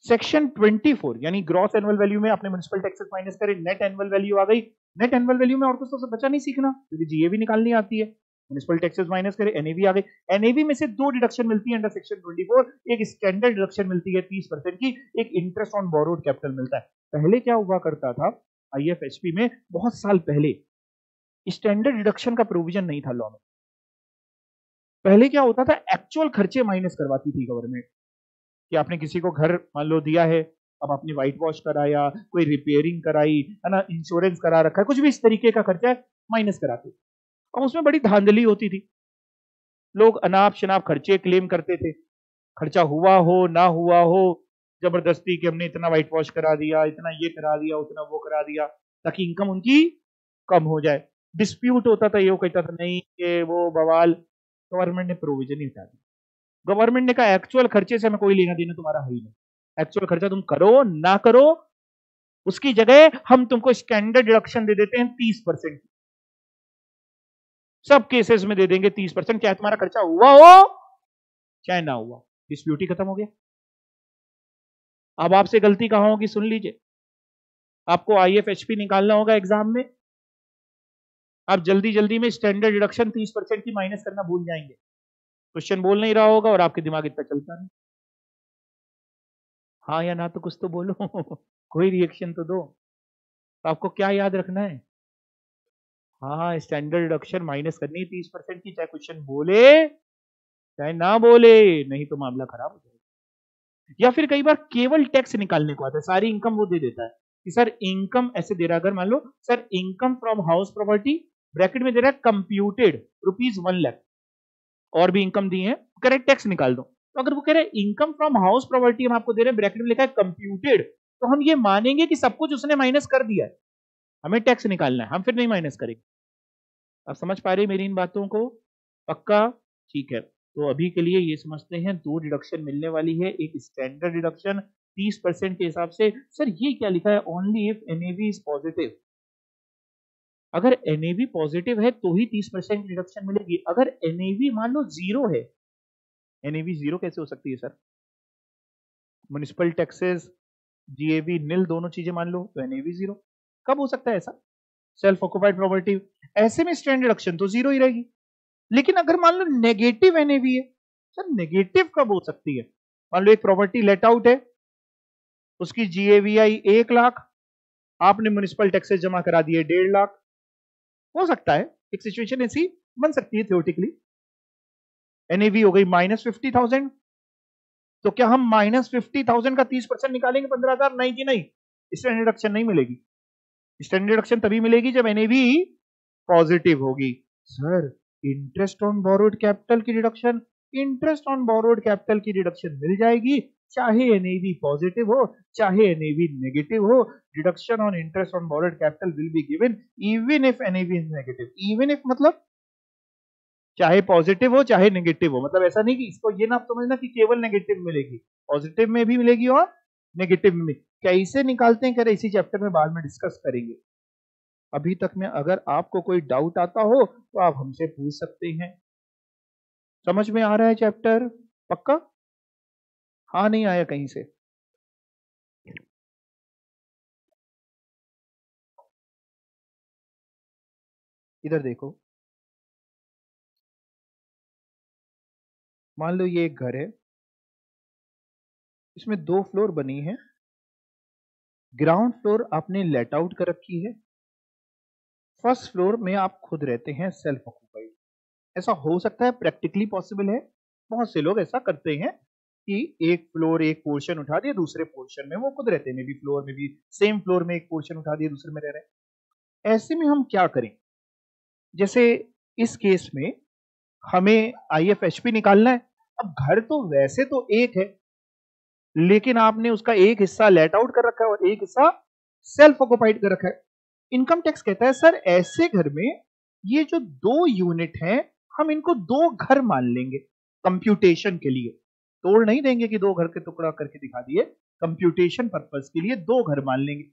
सेक्शन 24 यानी ग्रॉस एनुअल वैल्यू में आपने म्युनिसिपल टैक्सेस माइनस करे, नेट एनुअल वैल्यू आ गई। नेट एनुअल वैल्यू में और कुछ तो बचा नहीं सीखना, क्योंकि जीए भी निकालनी आती है। म्युनिसिपल टैक्सेस माइनस करे, एनएवी आ गई। एनएवी में से दो डिडक्शन मिलती है अंडर सेक्शन 24। एक स्टैंडर्ड डिडक्शन मिलती है 30% की, एक इंटरेस्ट ऑन बोरोड कैपिटल मिलता है। पहले क्या हुआ करता था आईएफएचपी में, बहुत साल पहले स्टैंडर्ड डिडक्शन का प्रोविजन नहीं था लॉ में। पहले क्या होता था, एक्चुअल खर्चे माइनस करवाती थी गवर्नमेंट, कि आपने किसी को घर मान लो दिया है, अब आपने व्हाइट वॉश कराया, कोई रिपेयरिंग कराई है ना, इंश्योरेंस करा रखा है, कुछ भी इस तरीके का खर्चा है, माइनस कराते। अब उसमें बड़ी धांधली होती थी, लोग अनाप शनाप खर्चे क्लेम करते थे। खर्चा हुआ हो ना हुआ हो, जबरदस्ती कि हमने इतना व्हाइट वॉश करा दिया, इतना ये करा दिया, उतना वो करा दिया, ताकि इनकम उनकी कम हो जाए। डिस्प्यूट होता था, ये कहता था नहीं ये वो बवाल। गवर्नमेंट ने प्रोविजन ही हटा दिया। गवर्नमेंट ने कहा एक्चुअल खर्चे से हमें कोई लेना देना तुम्हारा है ही नहीं, एक्चुअल खर्चा तुम करो ना करो, उसकी जगह हम तुमको स्टैंडर्ड डिडक्शन दे देते हैं 30%। सब केसेस में दे देंगे 30%, चाहे तुम्हारा खर्चा हुआ हो चाहे ना हुआ। डिस्प्यूट ही खत्म हो गया। अब आपसे गलती कहां होगी सुन लीजिए। आपको आईएफएचपी निकालना होगा एग्जाम में, आप जल्दी जल्दी में स्टैंडर्ड डिडक्शन 30% की माइनस करना भूल जाएंगे। क्वेश्चन बोल नहीं रहा होगा और आपके दिमाग इतना चलता नहीं। हाँ या ना तो कुछ तो बोलो कोई रिएक्शन तो दो। तो आपको क्या याद रखना है? हाँ, स्टैंडर्ड डिडक्शन माइनस करनी है 30% की, चाहे क्वेश्चन बोले चाहे ना बोले, नहीं तो मामला खराब हो जाएगा। या फिर कई बार केवल टैक्स निकालने को आता है, सारी इनकम वो दे देता है कि सर इनकम ऐसे दे रहा है, अगर मान लो sir income from house property bracket में दे रहा है कंप्यूटेड ₹1,00,000 और भी इनकम दी है, करेक्ट टैक्स निकाल दो। तो अगर वो कह रहे हैं इनकम फ्रॉम हाउस प्रॉपर्टी हम आपको दे रहे हैं, ब्रैकेट में लिखा है कंप्यूटेड, तो हम ये मानेंगे कि सब कुछ उसने माइनस कर दिया है, हमें टैक्स निकालना है, हम फिर नहीं माइनस करेंगे। आप समझ पा रहे मेरी इन बातों को? पक्का? ठीक है। तो अभी के लिए ये समझते हैं, दो डिडक्शन मिलने वाली है, एक स्टैंडर्ड डिडक्शन 30% के हिसाब से। सर ये क्या लिखा है, only if NAV is positive. अगर एनएवी पॉजिटिव है तो ही 30% डिडक्शन मिलेगी। अगर एनएवी मान लो जीरो है, एनएवी जीरो कैसे हो सकती है सर? म्युनिसिपल टैक्सेस जीएवी नील दोनों चीजें मान लो तो एनएवी जीरो कब हो सकता है ऐसा? Self occupied property. ऐसे में स्टैंडर्ड डिडक्शन तो जीरो ही रहेगी। लेकिन अगर मान लो नेगेटिव एनएवी है, सर नेगेटिव कब हो सकती है? मान लो एक प्रॉपर्टी लेट आउट है, उसकी जीएवीआई 1 लाख, आपने म्युनिसिपल टैक्सेस जमा करा दिए 1.5 लाख। हो सकता है एक सिचुएशन ऐसी बन सकती है थियोरेटिकली। एनएवी हो गई -50,000, तो क्या हम -50,000 का 30% निकालेंगे 15,000? नहीं कि नहीं, स्टैंडर्ड डिडक्शन नहीं मिलेगी। स्टैंडर्ड डिडक्शन तभी मिलेगी जब एनएवी पॉजिटिव होगी। Sir interest on borrowed capital की deduction, interest on borrowed capital की डिडक्शन मिल जाएगी, चाहे एनएवी पॉजिटिव हो चाहे एनएवी नेगेटिव हो। Deduction on interest on borrowed capital will be given even if NAV is negative. Even if मतलब चाहे पॉजिटिव हो चाहे नेगेटिव हो, मतलब ऐसा नहीं कि इसको ये ना समझना कि केवल नेगेटिव मिलेगी, पॉजिटिव में भी मिलेगी और नेगेटिव में। कैसे निकालते हैं इसी चैप्टर में बाद में डिस्कस करेंगे। अभी तक में अगर आपको कोई डाउट आता हो तो आप हमसे पूछ सकते हैं। समझ में आ रहा है चैप्टर? पक्का? हाँ नहीं आया कहीं से? इधर देखो, मान लो ये एक घर है, इसमें 2 फ्लोर बनी है। ग्राउंड फ्लोर आपने लेट आउट कर रखी है, फर्स्ट फ्लोर में आप खुद रहते हैं सेल्फ ऑक्युपाइड। ऐसा हो सकता है, प्रैक्टिकली पॉसिबल है, बहुत से लोग ऐसा करते हैं कि एक फ्लोर एक पोर्शन उठा दिया, दूसरे पोर्शन में वो खुद रहते हैं, मे बी फ्लोर में भी सेम फ्लोर में एक पोर्शन उठा दिया दूसरे में रह रहे हैं। ऐसे में हम क्या करें? जैसे इस केस में हमें आईएफएचपी निकालना है। अब घर तो वैसे तो एक है, लेकिन आपने उसका एक हिस्सा लेट आउट कर रखा है और एक हिस्सा सेल्फ ऑक्युपाइड कर रखा है। इनकम टैक्स कहता है सर ऐसे घर में ये जो 2 यूनिट हैं, हम इनको 2 घर मान लेंगे कंप्यूटेशन के लिए। तोड़ नहीं देंगे कि 2 घर के टुकड़ा करके दिखा दिए, कंप्यूटेशन पर्पस के लिए 2 घर मान लेंगे।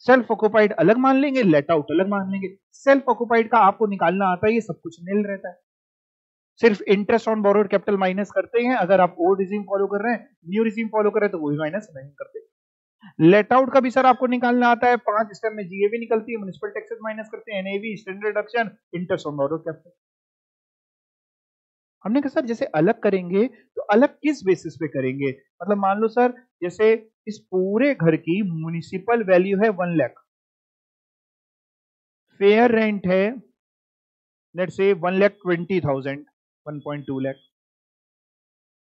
सेल्फ ऑक्युपाइड अलग मान लेंगे, लेट आउट अलग मान लेंगे। सेल्फ ऑक्युपाइड का आपको निकालना आता है, ये सब कुछ नील रहता है, सिर्फ interest on borrowed capital minus करते हैं। अगर आप ओल्ड रिजीम फॉलो कर रहे हैं, न्यू रिजीम फॉलो कर रहे हैं, तो वो भी माइनस नहीं करते। लेट आउट का भी सर आपको निकालना आता है, 5 स्टेप में जीएवी निकलती है, म्युनिसिपल टैक्सेस माइनस करते हैं, NAV, standard deduction, interest on borrowed capital. हमने कहा सर जैसे अलग करेंगे तो अलग किस बेसिस पे करेंगे? मतलब मान लो सर जैसे इस पूरे घर की म्युनिसिपल वैल्यू है 1 लाख, फेयर रेंट है लेट्स से 1,20,000, 1.2 लाख,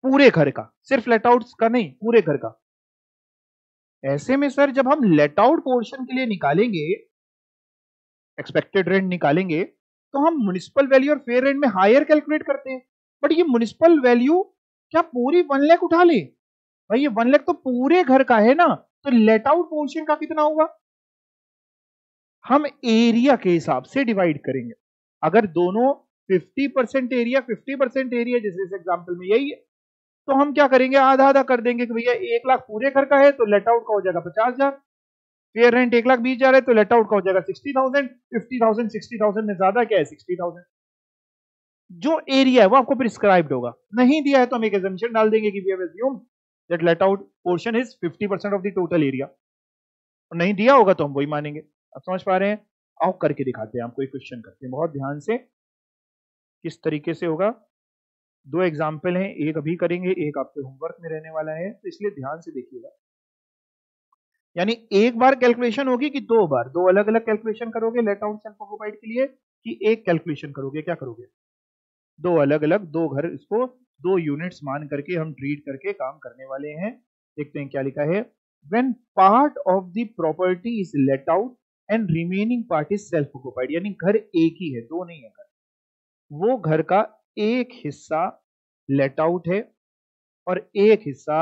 पूरे घर का, सिर्फ लेट आउट का नहीं, पूरे घर का। ऐसे में सर जब हम लेट आउट पोर्शन के लिए निकालेंगे, एक्सपेक्टेड रेंट निकालेंगे, तो हम म्युनिसिपल वैल्यू और फेयर रेंट में हायर कैलकुलेट करते हैं। बट ये म्युनिसिपल वैल्यू क्या पूरी 1 लाख उठा ले? भाई ये 1 लाख तो पूरे घर का है ना, तो लेट आउट पोर्शन का कितना होगा? हम एरिया के हिसाब से डिवाइड करेंगे। अगर दोनों 50% एरिया 50% एरिया, जैसे इस एग्जांपल में यही है, तो हम क्या करेंगे, आधा आधा कर देंगे कि भैया 1 लाख पूरे घर का है तो लेट आउट का हो जाएगा 50,000, फेयर रेंट 1,20,000 है तो लेट आउट का हो जाएगा 60,000। 50,000 60,000 में ज्यादा क्या है? 60,000। जो एरिया है वो आपको प्रिस्क्राइब्ड होगा। नहीं दिया है तो हम एक assumption डाल देंगे कि we have assumed that let out portion is 50% of the total area, और नहीं दिया होगा तो हम वही मानेंगे। आप समझ पा रहे हैं? आओ करके दिखाते हैं, आपको एक क्वेश्चन करते हैं बहुत ध्यान से, किस तरीके से होगा। 2 एग्जाम्पल हैं, एक अभी करेंगे, एक आपके होमवर्क में रहने वाला है, तो इसलिए ध्यान से देखिएगा। यानी एक बार कैलकुलेशन होगी कि 2 बार, 2 अलग अलग कैलकुलेशन करोगे लेट आउट सेल्फ ऑक्युपाइड के लिए, कि एक कैलकुलेशन करोगे? क्या करोगे? 2 अलग अलग 2 घर, इसको 2 यूनिट्स मान करके हम ट्रीट करके काम करने वाले हैं। देखते हैं क्या लिखा है। When part of the property is let out and remaining part is self occupied, यानी घर एक ही है, 2 नहीं है घर, वो घर का एक हिस्सा लेट आउट है और एक हिस्सा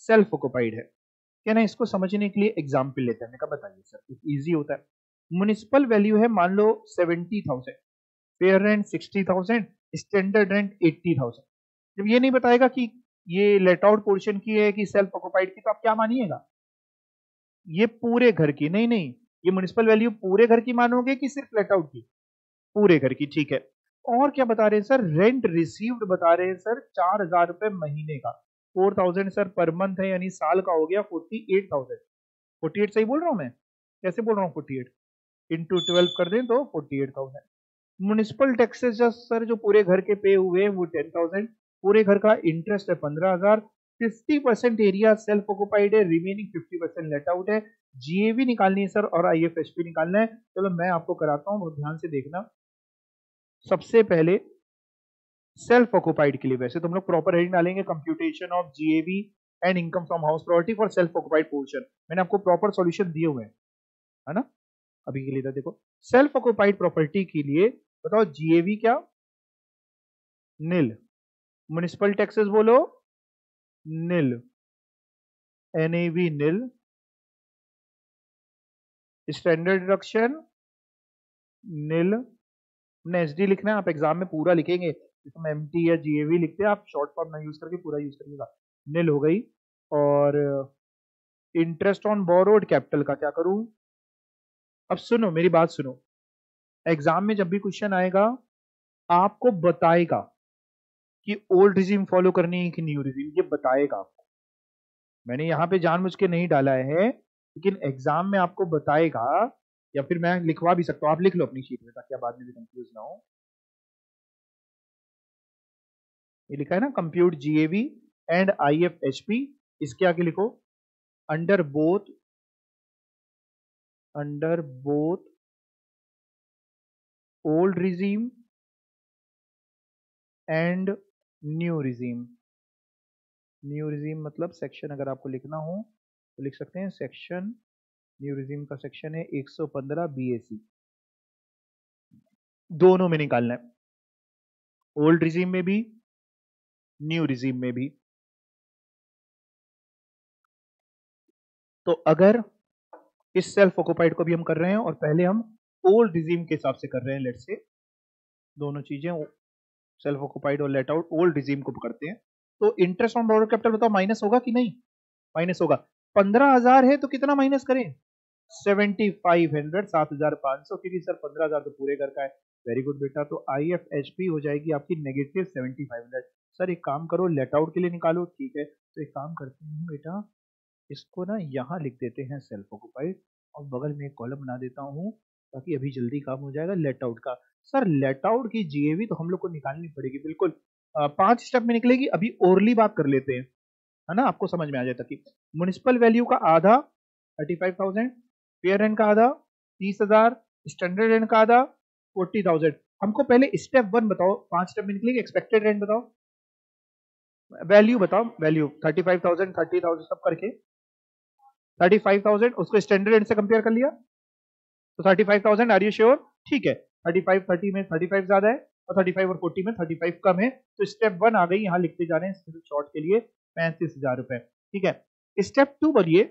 सेल्फ ऑक्युपाइड है। क्या ना, इसको समझने के लिए एग्जाम्पल लेते हैं। कहा बताइए सर, इजी होता है। म्युनिसिपल वैल्यू है मान लो 70,000, फेयर रेंट 60,000, स्टैंडर्ड रेंट 80,000। जब ये नहीं बताएगा कि ये लेट आउट पोर्शन की है कि सेल्फ ऑक्युपाइड की, तो आप क्या मानिएगा? ये पूरे घर की? नहीं नहीं, ये म्युनिसिपल वैल्यू पूरे घर की मानोगे कि सिर्फ लेट आउट की? पूरे घर की, ठीक है। और क्या बता रहे हैं सर? रेंट रिसीव्ड बता रहे हैं सर 4,000 रुपए महीने का, 4,000 सर पर मंथ है, यानी साल का हो गया 48,000। 48 सही बोल रहा हूं मैं? कैसे बोल रहा हूँ 48? इंटू 12 कर दें तो 48,000। म्युनिसिपल टैक्सेस सर जो पूरे घर के पे हुए हैं वो 10,000, पूरे घर का इंटरेस्ट है 15,000, 50% एरिया सेल्फ ऑक्युपाइड है, रिमेनिंग 50% लेट आउट है। जीएवी निकालनी है सर और आईएफएचपी निकालना है। चलो मैं आपको कराता हूँ, बहुत ध्यान से देखना। सबसे पहले सेल्फ ऑक्युपाइड के लिए वैसे तो हम लोग प्रॉपर हेडिंग डालेंगे, computation of GAV and income from house property for self occupied portion. मैंने आपको प्रॉपर सॉल्यूशन दिए हुए हैं, है ना। अभी के लिए तो देखो सेल्फ ऑक्युपाइड प्रॉपर्टी के लिए बताओ जीएवी क्या, नील। म्युनिसिपल टैक्सेस बोलो नील, एनएवी नील, स्टैंडर्ड डिडक्शन नील। हमने एसडी लिखना है, आप एग्जाम में पूरा लिखेंगे, जैसे हम एमटी या जीएवी लिखते हैं, आप शॉर्ट फॉर्म ना यूज करके पूरा यूज करिएगा। नील हो गई। और इंटरेस्ट ऑन बोरोड कैपिटल का क्या करूं। अब सुनो मेरी बात सुनो, एग्जाम में जब भी क्वेश्चन आएगा आपको बताएगा कि ओल्ड रिजीम फॉलो करनी है कि न्यू रिजीम, ये बताएगा आपको। मैंने यहां पे जानबूझ के नहीं डाला है, लेकिन एग्जाम में आपको बताएगा, या फिर मैं लिखवा भी सकता हूं, आप लिख लो अपनी शीट में ताकि आप बाद में भी कंफ्यूज ना हो। ये लिखा है ना कंप्यूट जीएवी एंड आईएफएचपी, इसके आगे लिखो under both old regime and new regime. New regime मतलब सेक्शन अगर आपको लिखना हो तो लिख सकते हैं सेक्शन, न्यू रिजीम का सेक्शन है 115 बीएसी। दोनों में निकालना है, ओल्ड रिजीम में भी न्यू रिजीम में भी। तो अगर इस सेल्फ ऑक्युपाइड को भी हम कर रहे हैं और पहले हम ओल्ड रिजीम के हिसाब से कर रहे हैं, लेट्स से दोनों चीजें सेल्फ ऑक्युपाइड और लेट आउट ओल्ड रिजीम को पकड़ते हैं, तो इंटरेस्ट ऑन बोरोड कैपिटल बताओ माइनस होगा कि नहीं, माइनस होगा। 15,000 है तो कितना माइनस करें, 7500, 7,500, क्योंकि सर 15,000 तो पूरे घर का है। वेरी गुड बेटा, तो आईएफएचपी हो जाएगी आपकी नेगेटिव 7500। सर एक काम करो लेट आउट के लिए निकालो, ठीक है, तो एक काम करते हैं बेटा, इसको ना यहाँ लिख देते हैं सेल्फ ऑक्युपाइड, और बगल में एक कॉलम बना देता हूँ ताकि अभी जल्दी काम हो जाएगा लेट आउट का। सर लेट आउट की जीएवी तो हम लोग को निकालनी पड़ेगी बिल्कुल, 5 स्टेप में निकलेगी। अभी ओरली बात कर लेते हैं, है ना, आपको समझ में आ जाता कि म्युनिसिपल वैल्यू का आधा 35,000, फेयर रेंट का आधा 30,000, स्टैंडर्ड रेंट का आधा 40,000। हमको पहले स्टेप 1 बताओ, 5 स्टेप में निकलेगी, एक्सपेक्टेड रेंट बताओ, वैल्यू बताओ, वैल्यू 35,000 30,000 सब करके 35,000, उसको स्टैंडर्ड रेंट से कंपेयर कर लिया तो 35,000। आर यू श्योर, ठीक है, 35 30 में 35 ज्यादा है और 35 और 40 में 35 कम है, तो स्टेप 1 आ गई, यहां लिखते जा रहे हैं सिर्फ शॉर्ट के लिए 35,000 रुपए, ठीक है। स्टेप 2 बोलिए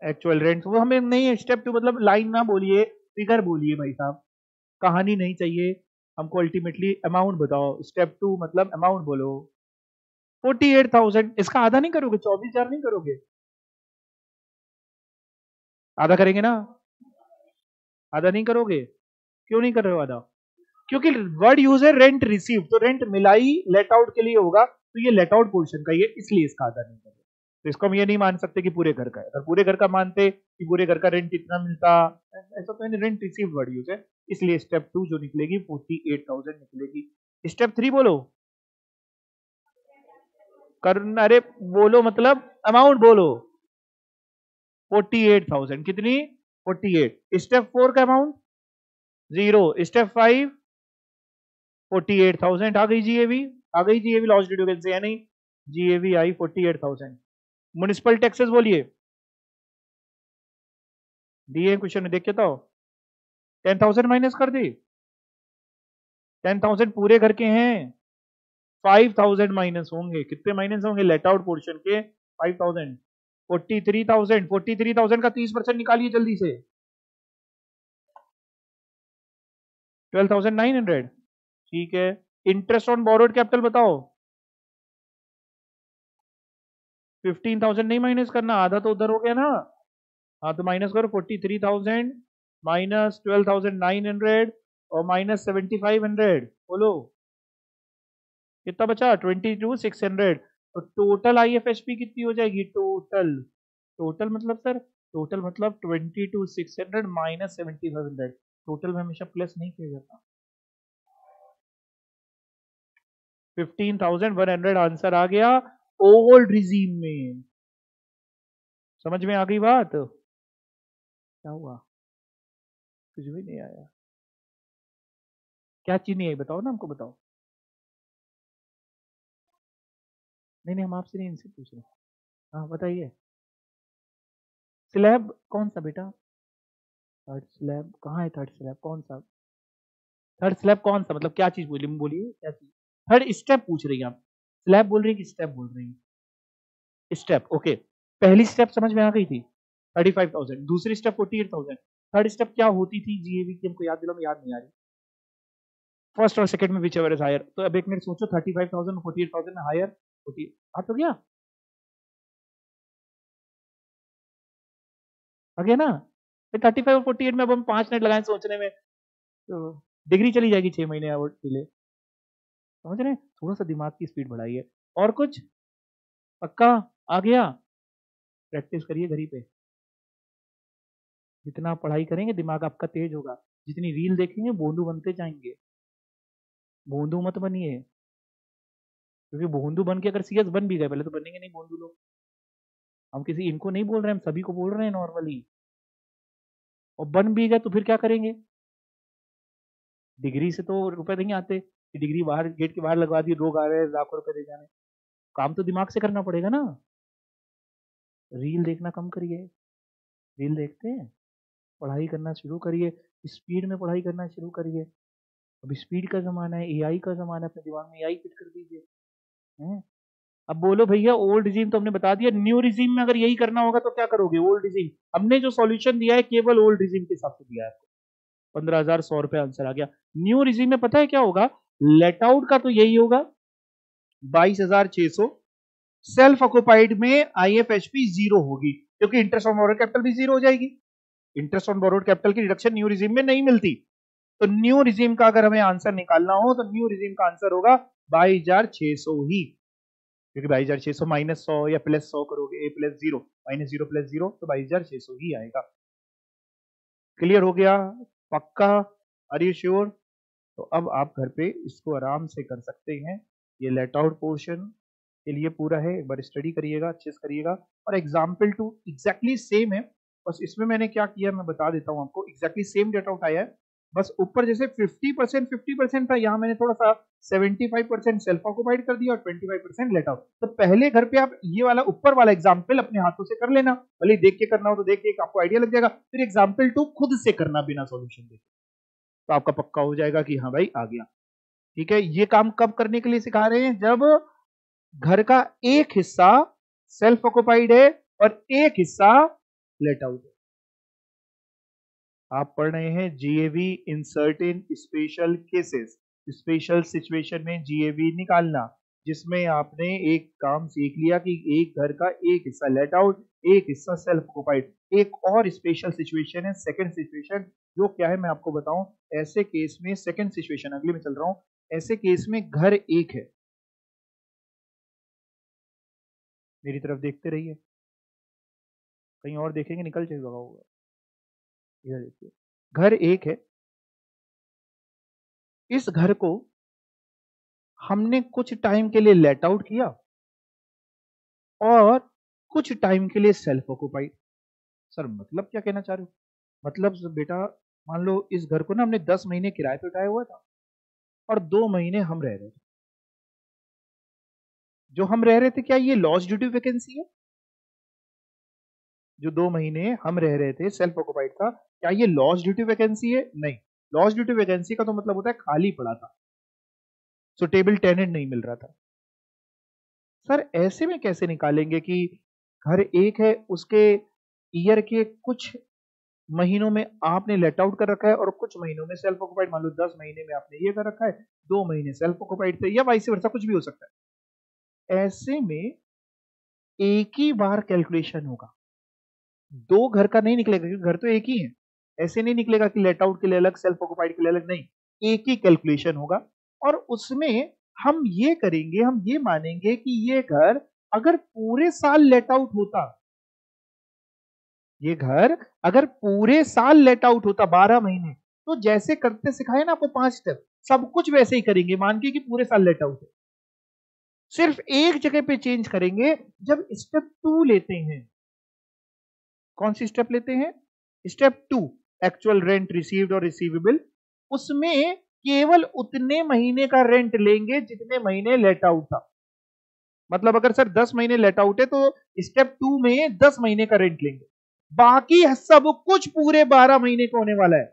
एक्चुअल रेंट, वो हमें नहीं है। स्टेप 2 मतलब लाइन ना बोलिए, फिगर बोलिए भाई साहब, कहानी नहीं चाहिए हमको, अल्टीमेटली अमाउंट बताओ। स्टेप 2 मतलब अमाउंट बोलो, 48,000। इसका आधा नहीं करोगे, 24,000 नहीं करोगे, आधा करेंगे ना, आधा नहीं करोगे, क्यों नहीं कर रहे हो आधा, क्योंकि वर्ड यूज है रेंट रिसीव, तो रेंट मिलाई लेट आउट के लिए होगा, तो ये लेट आउट पोर्शन का ही है, इसलिए इसका आधा नहीं कर रहे। तो इसको हम ये नहीं मान सकते कि पूरे घर का है, अगर पूरे घर का मानते कि पूरे घर का रेंट कितना मिलता, ऐसा तो नहीं, रेंट रिसीव वर्ड यूज है, इसलिए स्टेप 2 जो निकलेगी 48,000 निकलेगी। स्टेप 3 बोलो, कर, अरे बोलो मतलब अमाउंट बोलो, 48,000 कितनी, 48। स्टेप 4 का अमाउंट 0। स्टेप 5 48,000 आ गई जीएवी, आ गई जीएवी, लॉस्ट डेट वैकेंसी है नहीं, जीएवी आई 48,000। म्युनिसिपल टैक्सेस बोलिए, दिए क्वेश्चन में देख के तो 10,000 माइनस कर दी, 10,000 पूरे घर के हैं, 5,000 माइनस होंगे, कितने माइनस होंगे लेट आउट पोर्शन के, 5,000, 43,000, 43,000 का 30% निकालिए जल्दी से, 12,900, ठीक है। इंटरेस्ट ऑन बोरोड कैपिटल बताओ, 15,000 नहीं माइनस करना, आधा तो उधर हो गया ना, हाँ तो माइनस करो, 43,000 माइनस 12,900 और माइनस 7,500, बोलो कितना बचा, 22,600। तो टोटल आईएफएचपी कितनी हो जाएगी, टोटल, टोटल मतलब सर टोटल मतलब 22,600 माइनस 7,500, टोटल में हमेशा प्लस नहीं किया जाता। 15,100 आंसर आ गया ओल्ड रिजीम में। समझ में आ गई बात? क्या हुआ? कुछ भी नहीं आया? क्या चीज नहीं आई बताओ ना, हमको बताओ। नहीं नहीं, हम आपसे नहीं, इनसे पूछ रहे हैं। हाँ बताइए। स्लैब कौन सा बेटा? थर्ड स्लैब कहाँ है? थर्ड स्लैब कौन सा? थर्ड स्लैब कौन सा मतलब क्या चीज बोली? बोलिए क्या चीज? थर्ड स्टेप पूछ रही हैं आप? स्लैब बोल रही है कि स्टेप बोल रही है? Step, okay. पहली स्टेप समझ में आ गई थी 35,000, दूसरी स्टेप 48,000, थर्ड स्टेप क्या होती थी जीएवी की? हमको याद दिलाओ, याद नहीं आ रही। फर्स्ट और सेकंड में विच एवर इज हायर। तो अब एक मिनट सोचो, 35,000 48,000 हायर 40 आ तो गया, आ गया ना? 35 और 48 में अब हम 5 मिनट लगाए सोचने में तो डिग्री चली जाएगी 6 महीने और डिले। समझ रहे हैं? थोड़ा सा दिमाग की स्पीड बढ़ाइए। और कुछ? पक्का आ गया? प्रैक्टिस करिए घड़ी पे। जितना आप पढ़ाई करेंगे दिमाग आपका तेज होगा, जितनी रील देखेंगे बोंदू बनते जाएंगे। बोंदू मत बनिए, क्योंकि बोंदू बन के अगर सीएस बन भी गए, पहले तो बनेंगे नहीं बोंदू लोग। हम किसी इनको नहीं बोल रहे हैं, हम सभी को बोल रहे हैं नॉर्मली। और बन भी गए तो फिर क्या करेंगे? डिग्री से तो रुपए नहीं आते कि डिग्री बाहर गेट के बाहर लगवा दी, लोग आ रहे हैं लाखों रुपए दे जाने। काम तो दिमाग से करना पड़ेगा ना। रील देखना कम करिए। रील देखते हैं, पढ़ाई करना शुरू करिए, स्पीड में पढ़ाई करना शुरू करिए। अब स्पीड का जमाना है, एआई का जमाना है, अपने दिमाग में एआई फिट कर दीजिए। हैं? अब बोलो भैया ओल्ड रिजीम तो हमने बता दिया, न्यू रिजीम में अगर यही करना होगा तो क्या करोगे? ओल्ड रिजीम हमने जो सॉल्यूशन दिया है केवल ओल्ड रिजीम के हिसाब से दिया है। 15,100 आंसर आ गया। न्यू रिजीम में पता है क्या होगा? लेट आउट का तो यही होगा 22,600, सेल्फ ऑक्युपाइड में आईएफएचपी जीरो होगी, क्योंकि इंटरेस्ट ऑन बोरोड कैपिटल भी जीरो हो जाएगी। इंटरेस्ट ऑन बोरोड कैपिटल की डिडक्शन न्यू रिजीम में नहीं मिलती। तो न्यू रिजीम का अगर हमें आंसर निकालना हो तो न्यू रिजीम का आंसर होगा 22,600 ही, क्योंकि 22,600 -100 या +100 करोगे, +0 -0 +0 तो 22,600 ही आएगा। क्लियर हो गया? पक्का? Are you sure? तो अब आप घर पे इसको आराम से कर सकते हैं। ये लेट आउट पोर्शन के लिए पूरा है, एक बार स्टडी करिएगा, अच्छे से करिएगा। और एग्जाम्पल 2 एग्जैक्टली सेम है, बस इसमें मैंने क्या किया मैं बता देता हूँ आपको। एग्जैक्टली सेम डेट आउट आया है, बस ऊपर जैसे 50% था, यहाँ मैंने थोड़ा सा 75% सेल्फ ऑक्युपाइड कर दिया और 25% लेट आउट। तो पहले घर पे आप ये वाला ऊपर वाला एग्जाम्पल अपने हाथों से कर लेना, भले देख के करना हो तो देख के, आपको आइडिया लग जाएगा। फिर एग्जाम्पल 2 खुद से करना बिना सॉल्यूशन देखे, तो आपका पक्का हो जाएगा कि हाँ भाई आ गया। ठीक है? ये काम कब करने के लिए सिखा रहे हैं? जब घर का एक हिस्सा सेल्फ ऑक्युपाइड है और एक हिस्सा लेट आउट है। आप पढ़ रहे हैं GAV in certain special cases, special situation में जीएवी निकालना, जिसमें आपने एक काम सीख लिया कि एक घर का एक हिस्सा लेट आउट, एक हिस्सा सेल्फ ऑक्युपाइड। एक और स्पेशल सिचुएशन है सेकंड सिचुएशन, जो क्या है मैं आपको बताऊं। ऐसे केस में सेकंड सिचुएशन अगले में चल रहा हूं, ऐसे केस में घर एक है, मेरी तरफ देखते रहिए, कहीं और देखेंगे निकल जाएगा होगा। इधर देखिए, घर एक है, इस घर को हमने कुछ टाइम के लिए लेट आउट किया और कुछ टाइम के लिए सेल्फ ऑक्युपाइड। सर मतलब क्या कहना चाह रहे हो? मतलब बेटा मान लो इस घर को ना हमने 10 महीने किराए पे उठाया हुआ था और 2 महीने हम रह रहे थे। जो हम रह रहे थे क्या ये लॉस ड्यू टू वैकेंसी है? जो 2 महीने हम रह रहे थे सेल्फ ऑक्युपाइड था, क्या ये लॉस ड्यू टू वैकेंसी है? नहीं। लॉस ड्यू टू वैकेंसी का तो मतलब होता है खाली पड़ा था, सुटेबल टेनेंट नहीं मिल रहा था। सर ऐसे में कैसे निकालेंगे कि घर एक है, उसके ईयर के कुछ महीनों में आपने लेट आउट कर रखा है और कुछ महीनों में सेल्फ ऑक्युपाइड, मान लो 10 महीने में आपने ये कर रखा है, 2 महीने सेल्फ ऑक्युपाइड थे, या वाइस वर्सा कुछ भी हो सकता है। ऐसे में एक ही बार कैलकुलेशन होगा, दो घर का नहीं निकलेगा, क्योंकि घर तो एक ही है। ऐसे नहीं निकलेगा कि लेट आउट के लिए अलग सेल्फ ऑक्युपाइड के लिए अलग, नहीं, एक ही कैलकुलेशन होगा। और उसमें हम ये करेंगे, हम ये मानेंगे कि ये घर अगर पूरे साल लेट आउट होता, ये घर अगर पूरे साल लेट आउट होता 12 महीने, तो जैसे करते सिखाए ना आपको 5 स्टेप, सब कुछ वैसे ही करेंगे, मान के कि पूरे साल लेट आउट है। सिर्फ एक जगह पे चेंज करेंगे जब स्टेप 2 लेते हैं। कौन सी स्टेप लेते हैं? स्टेप 2, एक्चुअल रेंट रिसीव्ड और रिसीवेबल। उसमें केवल उतने महीने का रेंट लेंगे जितने महीने लेट आउट था। मतलब अगर सर 10 महीने लेट आउट है तो स्टेप 2 में 10 महीने का रेंट लेंगे, बाकी सब कुछ पूरे 12 महीने का होने वाला है।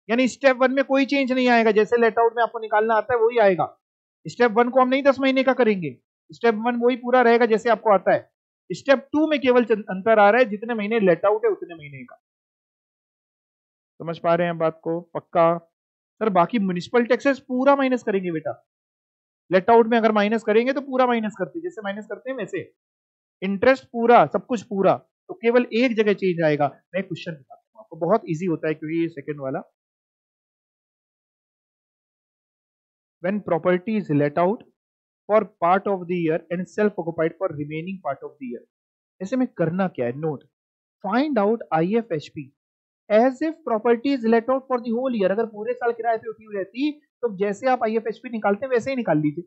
यानी स्टेप 1 में कोई चेंज नहीं आएगा, जैसे लेट आउट में आपको निकालना आता है वही आएगा। स्टेप 1 को हम नहीं 10 महीने का करेंगे, स्टेप 1 वही पूरा रहेगा जैसे आपको आता है। स्टेप 2 में केवल अंतर आ रहा है, जितने महीने लेट आउट है उतने महीने का। समझ पा रहे हैं बात को? पक्का? सर बाकी म्युनिसिपल टैक्सेस पूरा माइनस करेंगे बेटा। लेट आउट में अगर माइनस करेंगे तो पूरा माइनस करते हैं, जैसे माइनस करते हैं वैसे। इंटरेस्ट पूरा, सब कुछ पूरा। तो केवल एक जगह चेंज आएगा। मैं क्वेश्चन बताता हूं आपको, बहुत इजी होता है क्योंकि ये सेकंड वाला। When property is let out for part of the year and self occupied for remaining part of the year. ऐसे में करना क्या है? Note, find out IFHP as if property is let out for the whole year. अगर पूरे साल किराए पे उठी हुई रहती तो जैसे आप IFHP निकालते हैं वैसे ही निकाल लीजिए,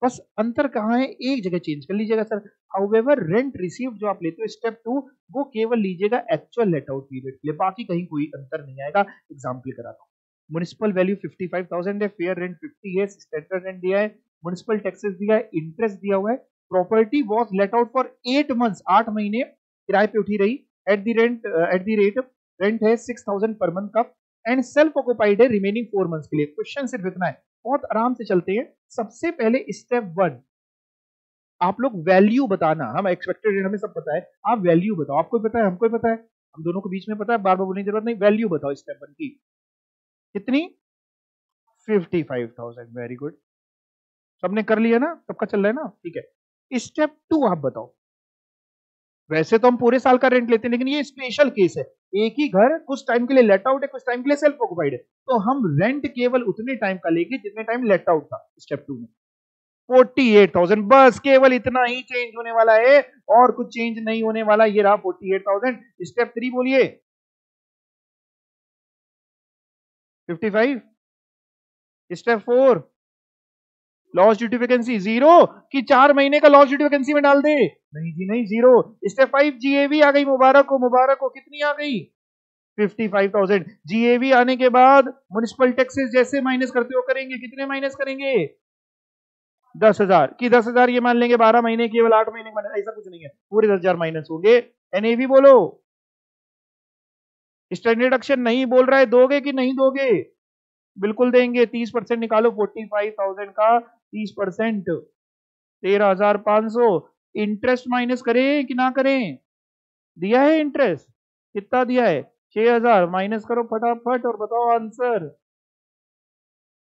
बस अंतर कहाँ है? एक जगह चेंज कर लीजिएगा सर। हाउएवर रेंट रिसीव जो आप लेते हो स्टेप 2, वो केवल लीजिएगा एक्चुअल लेट आउट पीरियड के लिए, बाकी कहीं कोई अंतर नहीं आएगा। एग्जाम्पल कराता हूँ। म्युनिसिपल वैल्यू 55,000 है, फेयर रेंट 50 है, स्टैंडर्ड रेंट दिया है, म्युनिसिपल टैक्सेस दिया है, इंटरेस्ट दिया हुआ है। Property was late out for 8 months, 8 महीने किराए पे उठी रही। एट द रेट रेंट है 6,000 पर मंथ का, एंड सेल्फ ऑक्युपाइड है रिमेनिंग 4 मंथ्स के लिए। क्वेश्चन सिर्फ इतना है, बहुत आराम से चलते हैं। सबसे पहले स्टेप 1, आप लोग वैल्यू बताना। हम एक्सपेक्टेड रेट हमें सब पता है, आप वैल्यू बताओ। आपको पता है, हमको पता है, हम दोनों को बीच में पता है, बार बार बोलने की जरूरत नहीं। वैल्यू बताओ स्टेप 1 की कितनी? 55,000। वेरी गुड, सबने कर लिया ना? सबका चल रहा है ना? ठीक है। स्टेप 2 आप बताओ। वैसे तो हम पूरे साल का रेंट लेते हैं, लेकिन ये स्पेशल केस है। एक ही घर कुछ टाइम के लिए लेट आउट है, कुछ टाइम के लिए सेल्फ ऑक्युपाइड है, तो हम रेंट केवल उतने टाइम का लेंगे जितने टाइम लेट आउट था। स्टेप 2 में 48,000, बस केवल इतना ही चेंज होने वाला है और कुछ चेंज नहीं होने वाला। ये रहा 48,000। स्टेप 3 बोलिए। 55। Step 4, loss due to vacancy 0 कि 4 महीने का लॉस ड्यू टू वैकेंसी में डाल दे? नहीं जी नहीं, 0। स्टेप 5, GAV आ गई, मुबारक हो मुबारक हो। कितनी आ गई? 55,000। GAV आने के बाद म्युनिसिपल टैक्सेस जैसे माइनस करते हो करेंगे, कितने माइनस करेंगे? 10,000 की 10,000 ये मान लेंगे 12 महीने, केवल 8 महीने का, ऐसा कुछ नहीं है, पूरे 10,000 माइनस होंगे। NAV बोलो। स्टैंडर्ड डिडक्शन नहीं बोल रहा है, दोगे कि नहीं दोगे? बिल्कुल देंगे। 30% निकालो 45,000 का, 30% 13,500। इंटरेस्ट माइनस करें कि ना करें? दिया है इंटरेस्ट, कितना दिया है? 6,000। माइनस करो फटाफट और बताओ आंसर।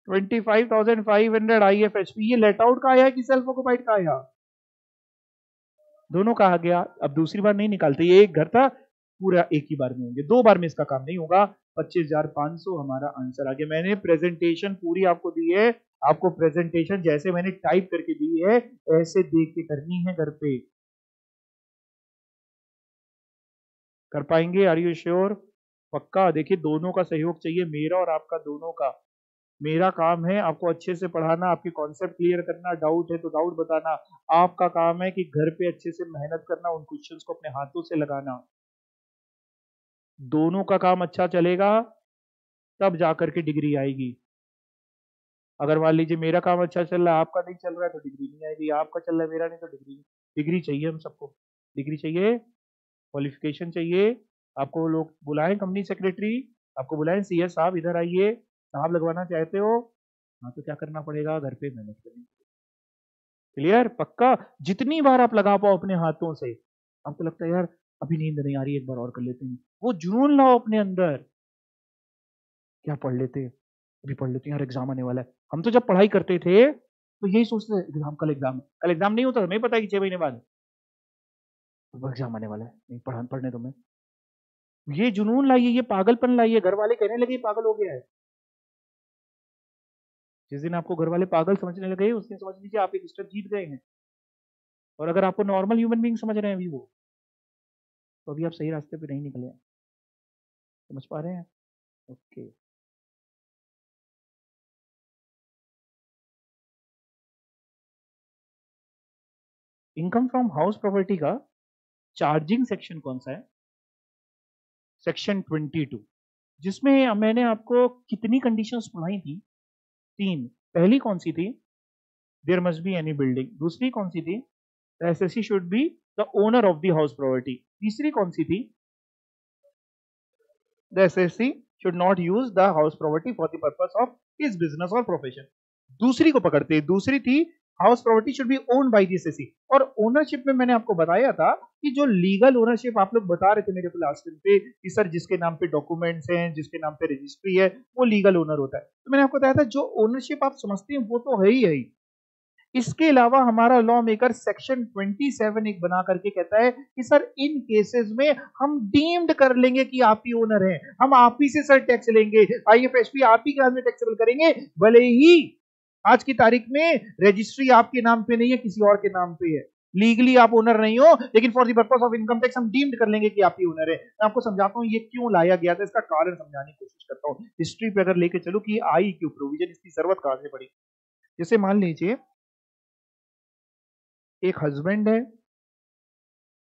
25,500 IFHP। ये लेट आउट का आया कि सेल्फ ऑक्युपाइड का आया? दोनों का आ गया। अब दूसरी बार नहीं निकालते, ये एक घर था, पूरा एक ही बार में होंगे, 2 बार में इसका काम नहीं होगा। 25,500 हमारा आंसर आ गया। मैंने प्रेजेंटेशन पूरी आपको दी है, आपको प्रेजेंटेशन जैसे मैंने टाइप करके दी है ऐसे देख के करनी है घर पे। कर पाएंगे? Are you sure? पक्का? देखिए दोनों का सहयोग चाहिए, मेरा और आपका दोनों का। मेरा काम है आपको अच्छे से पढ़ाना, आपके कॉन्सेप्ट क्लियर करना, डाउट है तो डाउट बताना। आपका काम है कि घर पे अच्छे से मेहनत करना, उन क्वेश्चंस को अपने हाथों से लगाना। दोनों का काम अच्छा चलेगा तब जाकर के डिग्री आएगी। अगर मान लीजिए मेरा काम अच्छा चल रहा है, आपका नहीं चल रहा है, तो डिग्री नहीं आएगी। आपका चल रहा है, मेरा नहीं, तो डिग्री। डिग्री चाहिए हम सबको, डिग्री चाहिए, क्वालिफिकेशन चाहिए। आपको लोग बुलाएं, कंपनी सेक्रेटरी आपको बुलाएं, CS साहब इधर आइए, साहब लगवाना चाहते हो? हाँ, तो क्या करना पड़ेगा? घर पे मेहनत करनी। क्लियर? पक्का? जितनी बार आप लगा पाओ अपने हाथों से। आपको लगता है यार अभी नींद नहीं आ रही, एक बार और कर लेते हैं, वो जुनून लाओ अपने अंदर। क्या पढ़ लेते हैं, अभी पढ़ लेते हैं यार, एग्जाम आने वाला है। हम तो जब पढ़ाई करते थे तो यही सोचते थे एग्जाम, कल एग्जाम है। कल एग्जाम नहीं होता था, नहीं पता कि 6 महीने बाद एग्जाम आने वाला है, नहीं पढ़ने दो। मैं ये जुनून लाइए, ये पागलपन लाइए। घर वाले कहने लगे पागल हो गया है। जिस दिन आपको घर वाले पागल समझने लगे उस दिन समझ लीजिए आप एक स्टेप जीत गए हैं। और अगर आपको नॉर्मल ह्यूमन बीइंग समझ रहे हैं अभी वो, तो अभी आप सही रास्ते पे नहीं निकले हैं, समझ पा रहे हैं? Okay. Income from house property का चार्जिंग सेक्शन कौन सा है? सेक्शन 22, जिसमें मैंने आपको कितनी कंडीशंस पढ़ाई थी? 3। पहली कौन सी थी? There must be any building. दूसरी कौन सी थी? The assessee should be the owner of the house property. तीसरी कौन सी थी? The assessee should not use the house property for the purpose of his business or profession. दूसरी को पकड़ते, दूसरी थी house property should be owned by the assessee. और ओनरशिप में मैंने आपको बताया था कि जो लीगल ओनरशिप आप लोग बता रहे थे मेरे को लास्ट टाइम पे कि सर जिसके नाम पे डॉक्यूमेंट्स हैं, जिसके नाम पे रजिस्ट्री है, वो लीगल ओनर होता है। तो मैंने आपको बताया था जो ओनरशिप आप समझते हैं वो तो है ही। इसके अलावा हमारा लॉ मेकर सेक्शन 27 एक बना करके कहता है कि सर इन केसेस में हम डीम्ड कर लेंगे कि आप ही ओनर हैं, हम आप ही से सर टैक्स लेंगे, आईएफएसपी आप ही के में टैक्सेबल करेंगे, भले ही आज की तारीख में रजिस्ट्री आपके नाम पे नहीं है, किसी और के नाम पे है, लीगली आप ओनर नहीं हो, लेकिन for the purpose of income tax हम डीम्ड कर लेंगे कि आप ही ओनर है। मैं आपको समझाता हूं ये क्यों लाया गया था, इसका कारण समझाने की कोशिश करता हूं। हिस्ट्री पे अगर लेके चलो कि आई क्यों प्रोविजन, इसकी जरूरत कहां से पड़ी। जैसे मान लीजिए एक हस्बैंड है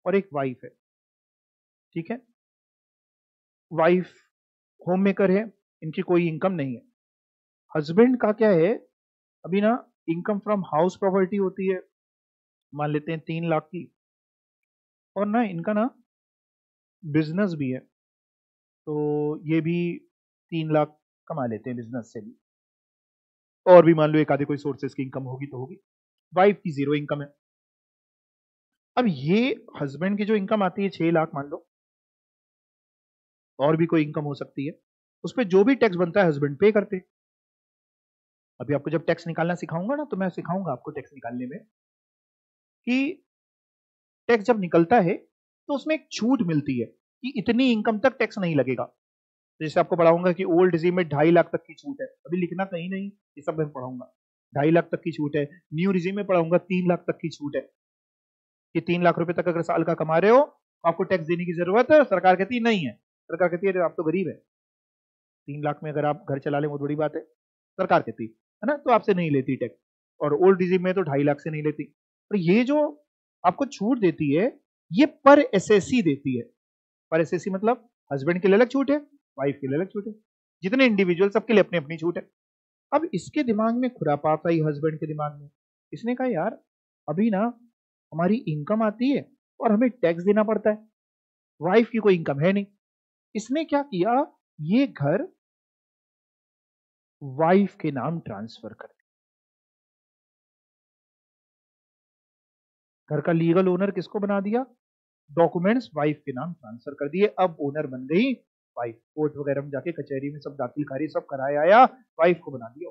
और एक वाइफ है, ठीक है? वाइफ होम मेकर है, इनकी कोई इनकम नहीं है। हस्बैंड का क्या है, अभी ना इनकम फ्रॉम हाउस प्रॉपर्टी होती है, मान लेते हैं 3 लाख की, और ना इनका ना बिजनेस भी है, तो ये भी 3 लाख कमा लेते हैं बिजनेस से भी, और भी मान लो एक आधे कोई सोर्सेस की इनकम होगी तो होगी। वाइफ की 0 इनकम है। अब ये हस्बैंड की जो इनकम आती है 6 लाख मान लो, और भी कोई इनकम हो सकती है, उस पर जो भी टैक्स बनता है हस्बैंड पे करते हैं। अभी आपको जब टैक्स निकालना सिखाऊंगा ना, तो मैं सिखाऊंगा आपको टैक्स निकालने में कि टैक्स जब निकलता है तो उसमें एक छूट मिलती है कि इतनी इनकम तक टैक्स नहीं लगेगा। जैसे आपको पढ़ाऊंगा कि ओल्ड रिजीम में 2.5 लाख तक की छूट है, अभी लिखना कहीं नहीं, ये सब मैं पढ़ाऊंगा। 2.5 लाख तक की छूट है। न्यू रिजीम में पढ़ाऊंगा 3 लाख तक की छूट है कि 3 लाख रुपए तक अगर साल का कमा रहे हो तो आपको टैक्स देने की जरूरत है, सरकार कहती नहीं है। सरकार कहती है आप तो गरीब है, 3 लाख में अगर आप घर चला ले बहुत बड़ी बात है, सरकार कहती है ना, तो आपसे नहीं लेती टैक्स। और ओल्ड रिजीम में तो 2.5 लाख से नहीं लेती। और ये जो आपको छूट देती है ये पर एसएससी देती है। पर एसएससी मतलब हस्बैंड के लिए अलग छूट है, वाइफ के लिए अलग छूट है, जितने इंडिविजुअल सबके लिए अपनी अपनी छूट है। अब इसके दिमाग में खुरापात आई, हस्बैंड के दिमाग में, इसने कहा यार अभी ना हमारी इनकम आती है और हमें टैक्स देना पड़ता है, वाइफ की कोई इनकम है नहीं। इसने क्या किया, ये घर वाइफ के नाम ट्रांसफर कर दिया। घर का लीगल ओनर किसको बना दिया, डॉक्यूमेंट्स वाइफ के नाम ट्रांसफर कर दिए। अब ओनर बन गई वाइफ, कोर्ट वगैरह में जाके कचहरी में सब दाखिल खारिज सब कराया आया, वाइफ को बना दिया।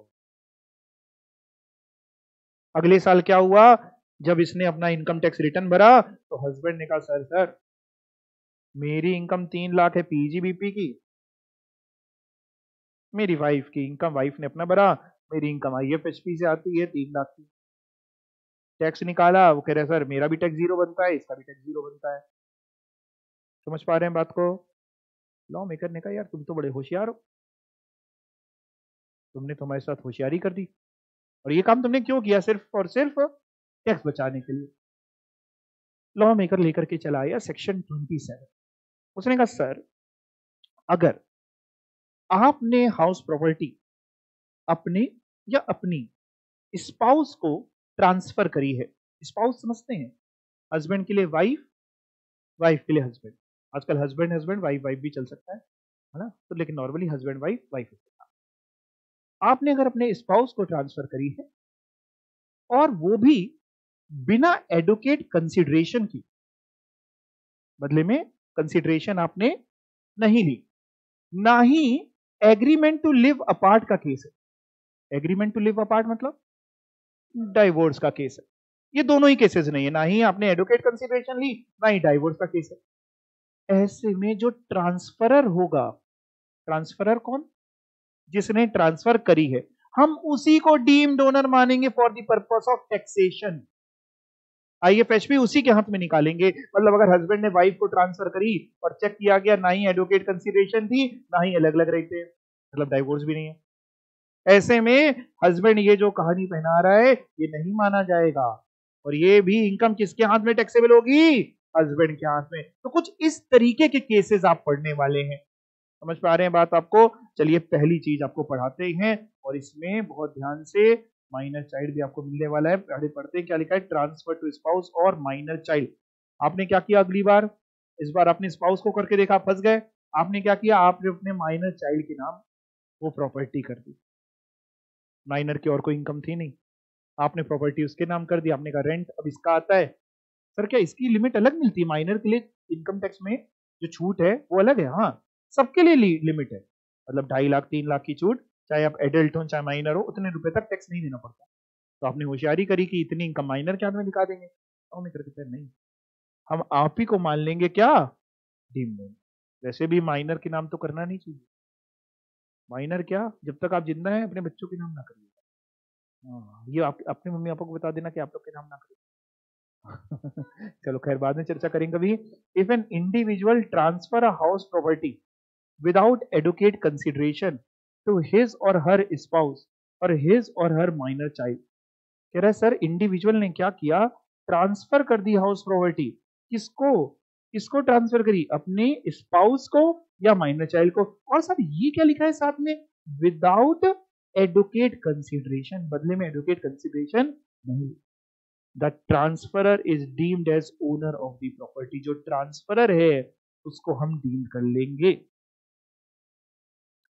अगले साल क्या हुआ, जब इसने अपना इनकम टैक्स रिटर्न भरा तो हस्बैंड ने कहा सर सर मेरी इनकम 3 लाख है पीजीबीपी की, मेरी वाइफ की इनकम, वाइफ ने अपना भरा, मेरी इनकम आईएफएसपी से आती है 3 लाख की। टैक्स निकाला, वो कह रहे सर मेरा भी टैक्स 0 बनता है, इसका भी टैक्स 0 बनता है। समझ पा रहे हैं बात को? लॉ मेकर ने कहा यार तुम तो बड़े होशियार हो, तुमने तो हमारे साथ होशियारी कर दी, और ये काम तुमने क्यों किया, सिर्फ और सिर्फ टैक्स बचाने के लिए। लॉ मेकर लेकर के चला आया सेक्शन 27। उसने कहा सर अगर आपने हाउस प्रॉपर्टी अपने या अपनी स्पाउस को ट्रांसफर करी है, स्पाउस समझते हैं, हस्बैंड के लिए वाइफ, वाइफ के लिए हस्बैंड, आजकल हस्बैंड हस्बैंड वाइफ वाइफ भी चल सकता है ना, तो लेकिन नॉर्मली हस्बैंड वाइफ वाइफ। आपने अगर अपने स्पाउस को ट्रांसफर करी है और वो भी बिना एडवोकेट कंसिडरेशन की, बदले में कंसिडरेशन आपने नहीं ली, ना ही एग्रीमेंट टू लिव अपार्ट का केस है। एग्रीमेंट टू लिव अपार्ट मतलब डाइवोर्स का केस है, ये दोनों ही केसेस नहीं है, ना ही आपने एडवोकेट कंसिडरेशन ली, ना ही डाइवोर्स का केस है। ऐसे में जो ट्रांसफरर होगा, ट्रांसफरर कौन, जिसने ट्रांसफर करी है, हम उसी को डीम्ड ओनर मानेंगे for the purpose of taxation. IFH भी उसी के हाथ में निकालेंगे। मतलब अगर हस्बैंड ने वाइफ को ट्रांसफर करी और चेक किया गया ना ही एडवोकेट कंसीडरेशन थी ना ही अलग अलग रहते, मतलब डाइवोर्स भी नहीं है, ऐसे में हस्बैंड ये जो कहानी पहना रहा है ये नहीं माना जाएगा और ये भी इनकम किसके हाथ में टैक्सेबल होगी, हस्बैंड के हाथ में। तो कुछ इस तरीके के केसेस आप पढ़ने वाले हैं, समझ पा रहे हैं बात आपको। चलिए पहली चीज आपको पढ़ाते हैं और इसमें बहुत ध्यान से माइनर चाइल्ड भी आपको मिलने वाला है। पढ़े पढ़ते हैं क्या लिखा है, ट्रांसफर टू स्पाउस और माइनर चाइल्ड। आपने क्या किया अगली बार, इस बार आपने स्पाउस को करके देखा, फंस गए। आपने क्या किया, आपने अपने माइनर चाइल्ड के नाम वो प्रॉपर्टी कर दी, माइनर की और कोई इनकम थी नहीं, आपने प्रॉपर्टी उसके नाम कर दी, आपने कहा रेंट। अब इसका आता है सर क्या इसकी लिमिट अलग मिलती है, माइनर के लिए इनकम टैक्स में जो छूट है वो अलग है, हाँ सबके लिए लिमिट है, मतलब 2.5 लाख 3 लाख की छूट, चाहे आप एडल्ट हो चाहे माइनर हो, उतने रुपए तक टैक्स नहीं देना पड़ता। तो आपने होशियारी करी कि इतनी इनकम माइनर के हाथ में दिखा देंगे, तो करके नहीं, हम आप ही को मान लेंगे क्या, डीम्ड। वैसे भी माइनर के नाम तो करना नहीं चाहिए, माइनर क्या जब तक आप जिंदा हैं अपने बच्चों के नाम ना करिए। हाँ, ये आप अपने मम्मी पापा को बता देना कि आप लोग के नाम ना करिए। चलो खैर बाद में चर्चा करेंगे कभी। If an individual transfer a house property without adequate consideration to his or her spouse और his or her minor child, कह रहा है सर इंडिविजुअल ने क्या किया, ट्रांसफर कर दी हाउस प्रॉपर्टी, किसको किसको ट्रांसफर करी, अपने स्पाउस को या माइनर चाइल्ड को। और सर ये क्या लिखा है साथ में, विदाउट एडुकेट कंसिडरेशन, बदले में एडुकेट कंसिडरेशन नहीं। The transferor is deemed as owner of the property, जो ट्रांसफरर है उसको हम डीम कर लेंगे।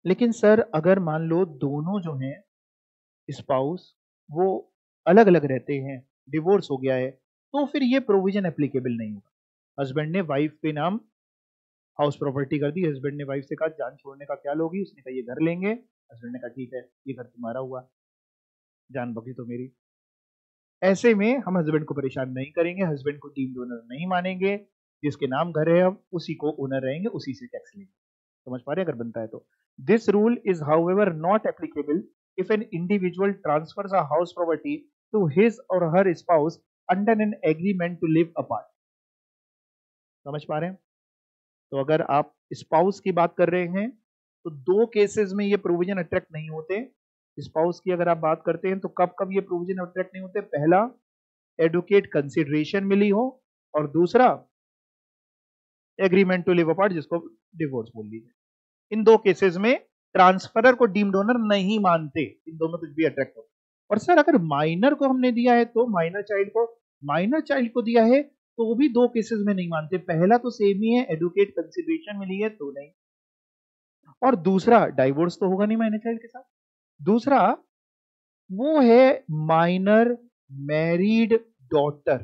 लेकिन सर अगर मान लो दोनों जो हैं स्पाउस वो अलग अलग रहते हैं, डिवोर्स हो गया है, तो फिर ये प्रोविजन एप्लीकेबल नहीं होगा। हस्बैंड ने वाइफ के नाम हाउस प्रॉपर्टी कर दी, हस्बैंड ने वाइफ से कहा जान छोड़ने का क्या लोगी, उसने कहा ये घर लेंगे, हस्बैंड ने कहा ठीक है ये घर तुम्हारा हुआ, जान बकी तो मेरी। ऐसे में हम हस्बैंड को परेशान नहीं करेंगे, हस्बैंड को डीम्ड ओनर नहीं मानेंगे, जिसके नाम घर है अब उसी को ओनर रहेंगे, उसी से टैक्स लेंगे। समझ पा रहे हैं अगर बनता है तो। This rule is however not applicable if an individual transfers a house property to his or her spouse under an agreement to live apart. समझ पा रहे हैं, तो अगर आप स्पाउस की बात कर रहे हैं तो दो केसेस में ये प्रोविजन अट्रैक्ट नहीं होते। स्पाउस की अगर आप बात करते हैं तो कब कब ये प्रोविजन अट्रैक्ट नहीं होते, पहला एडुकेट कंसिडरेशन मिली हो और दूसरा एग्रीमेंट टू लिव अपार्ट जिसको डिवोर्स बोल लीजिए। इन दो केसेस में ट्रांसफरर को डीम्ड ओनर नहीं मानते, इन दोनों कुछ भी अट्रैक्ट हो। और सर अगर माइनर को हमने दिया है तो माइनर चाइल्ड को दिया है तो भी दो केसेस में नहीं मानते, पहला तो सेम ही है एडुकेट कंसिडरेशन मिली है तो नहीं, और दूसरा डाइवोर्स तो होगा नहीं माइनर चाइल्ड के साथ, दूसरा वो है माइनर मैरिड डॉटर।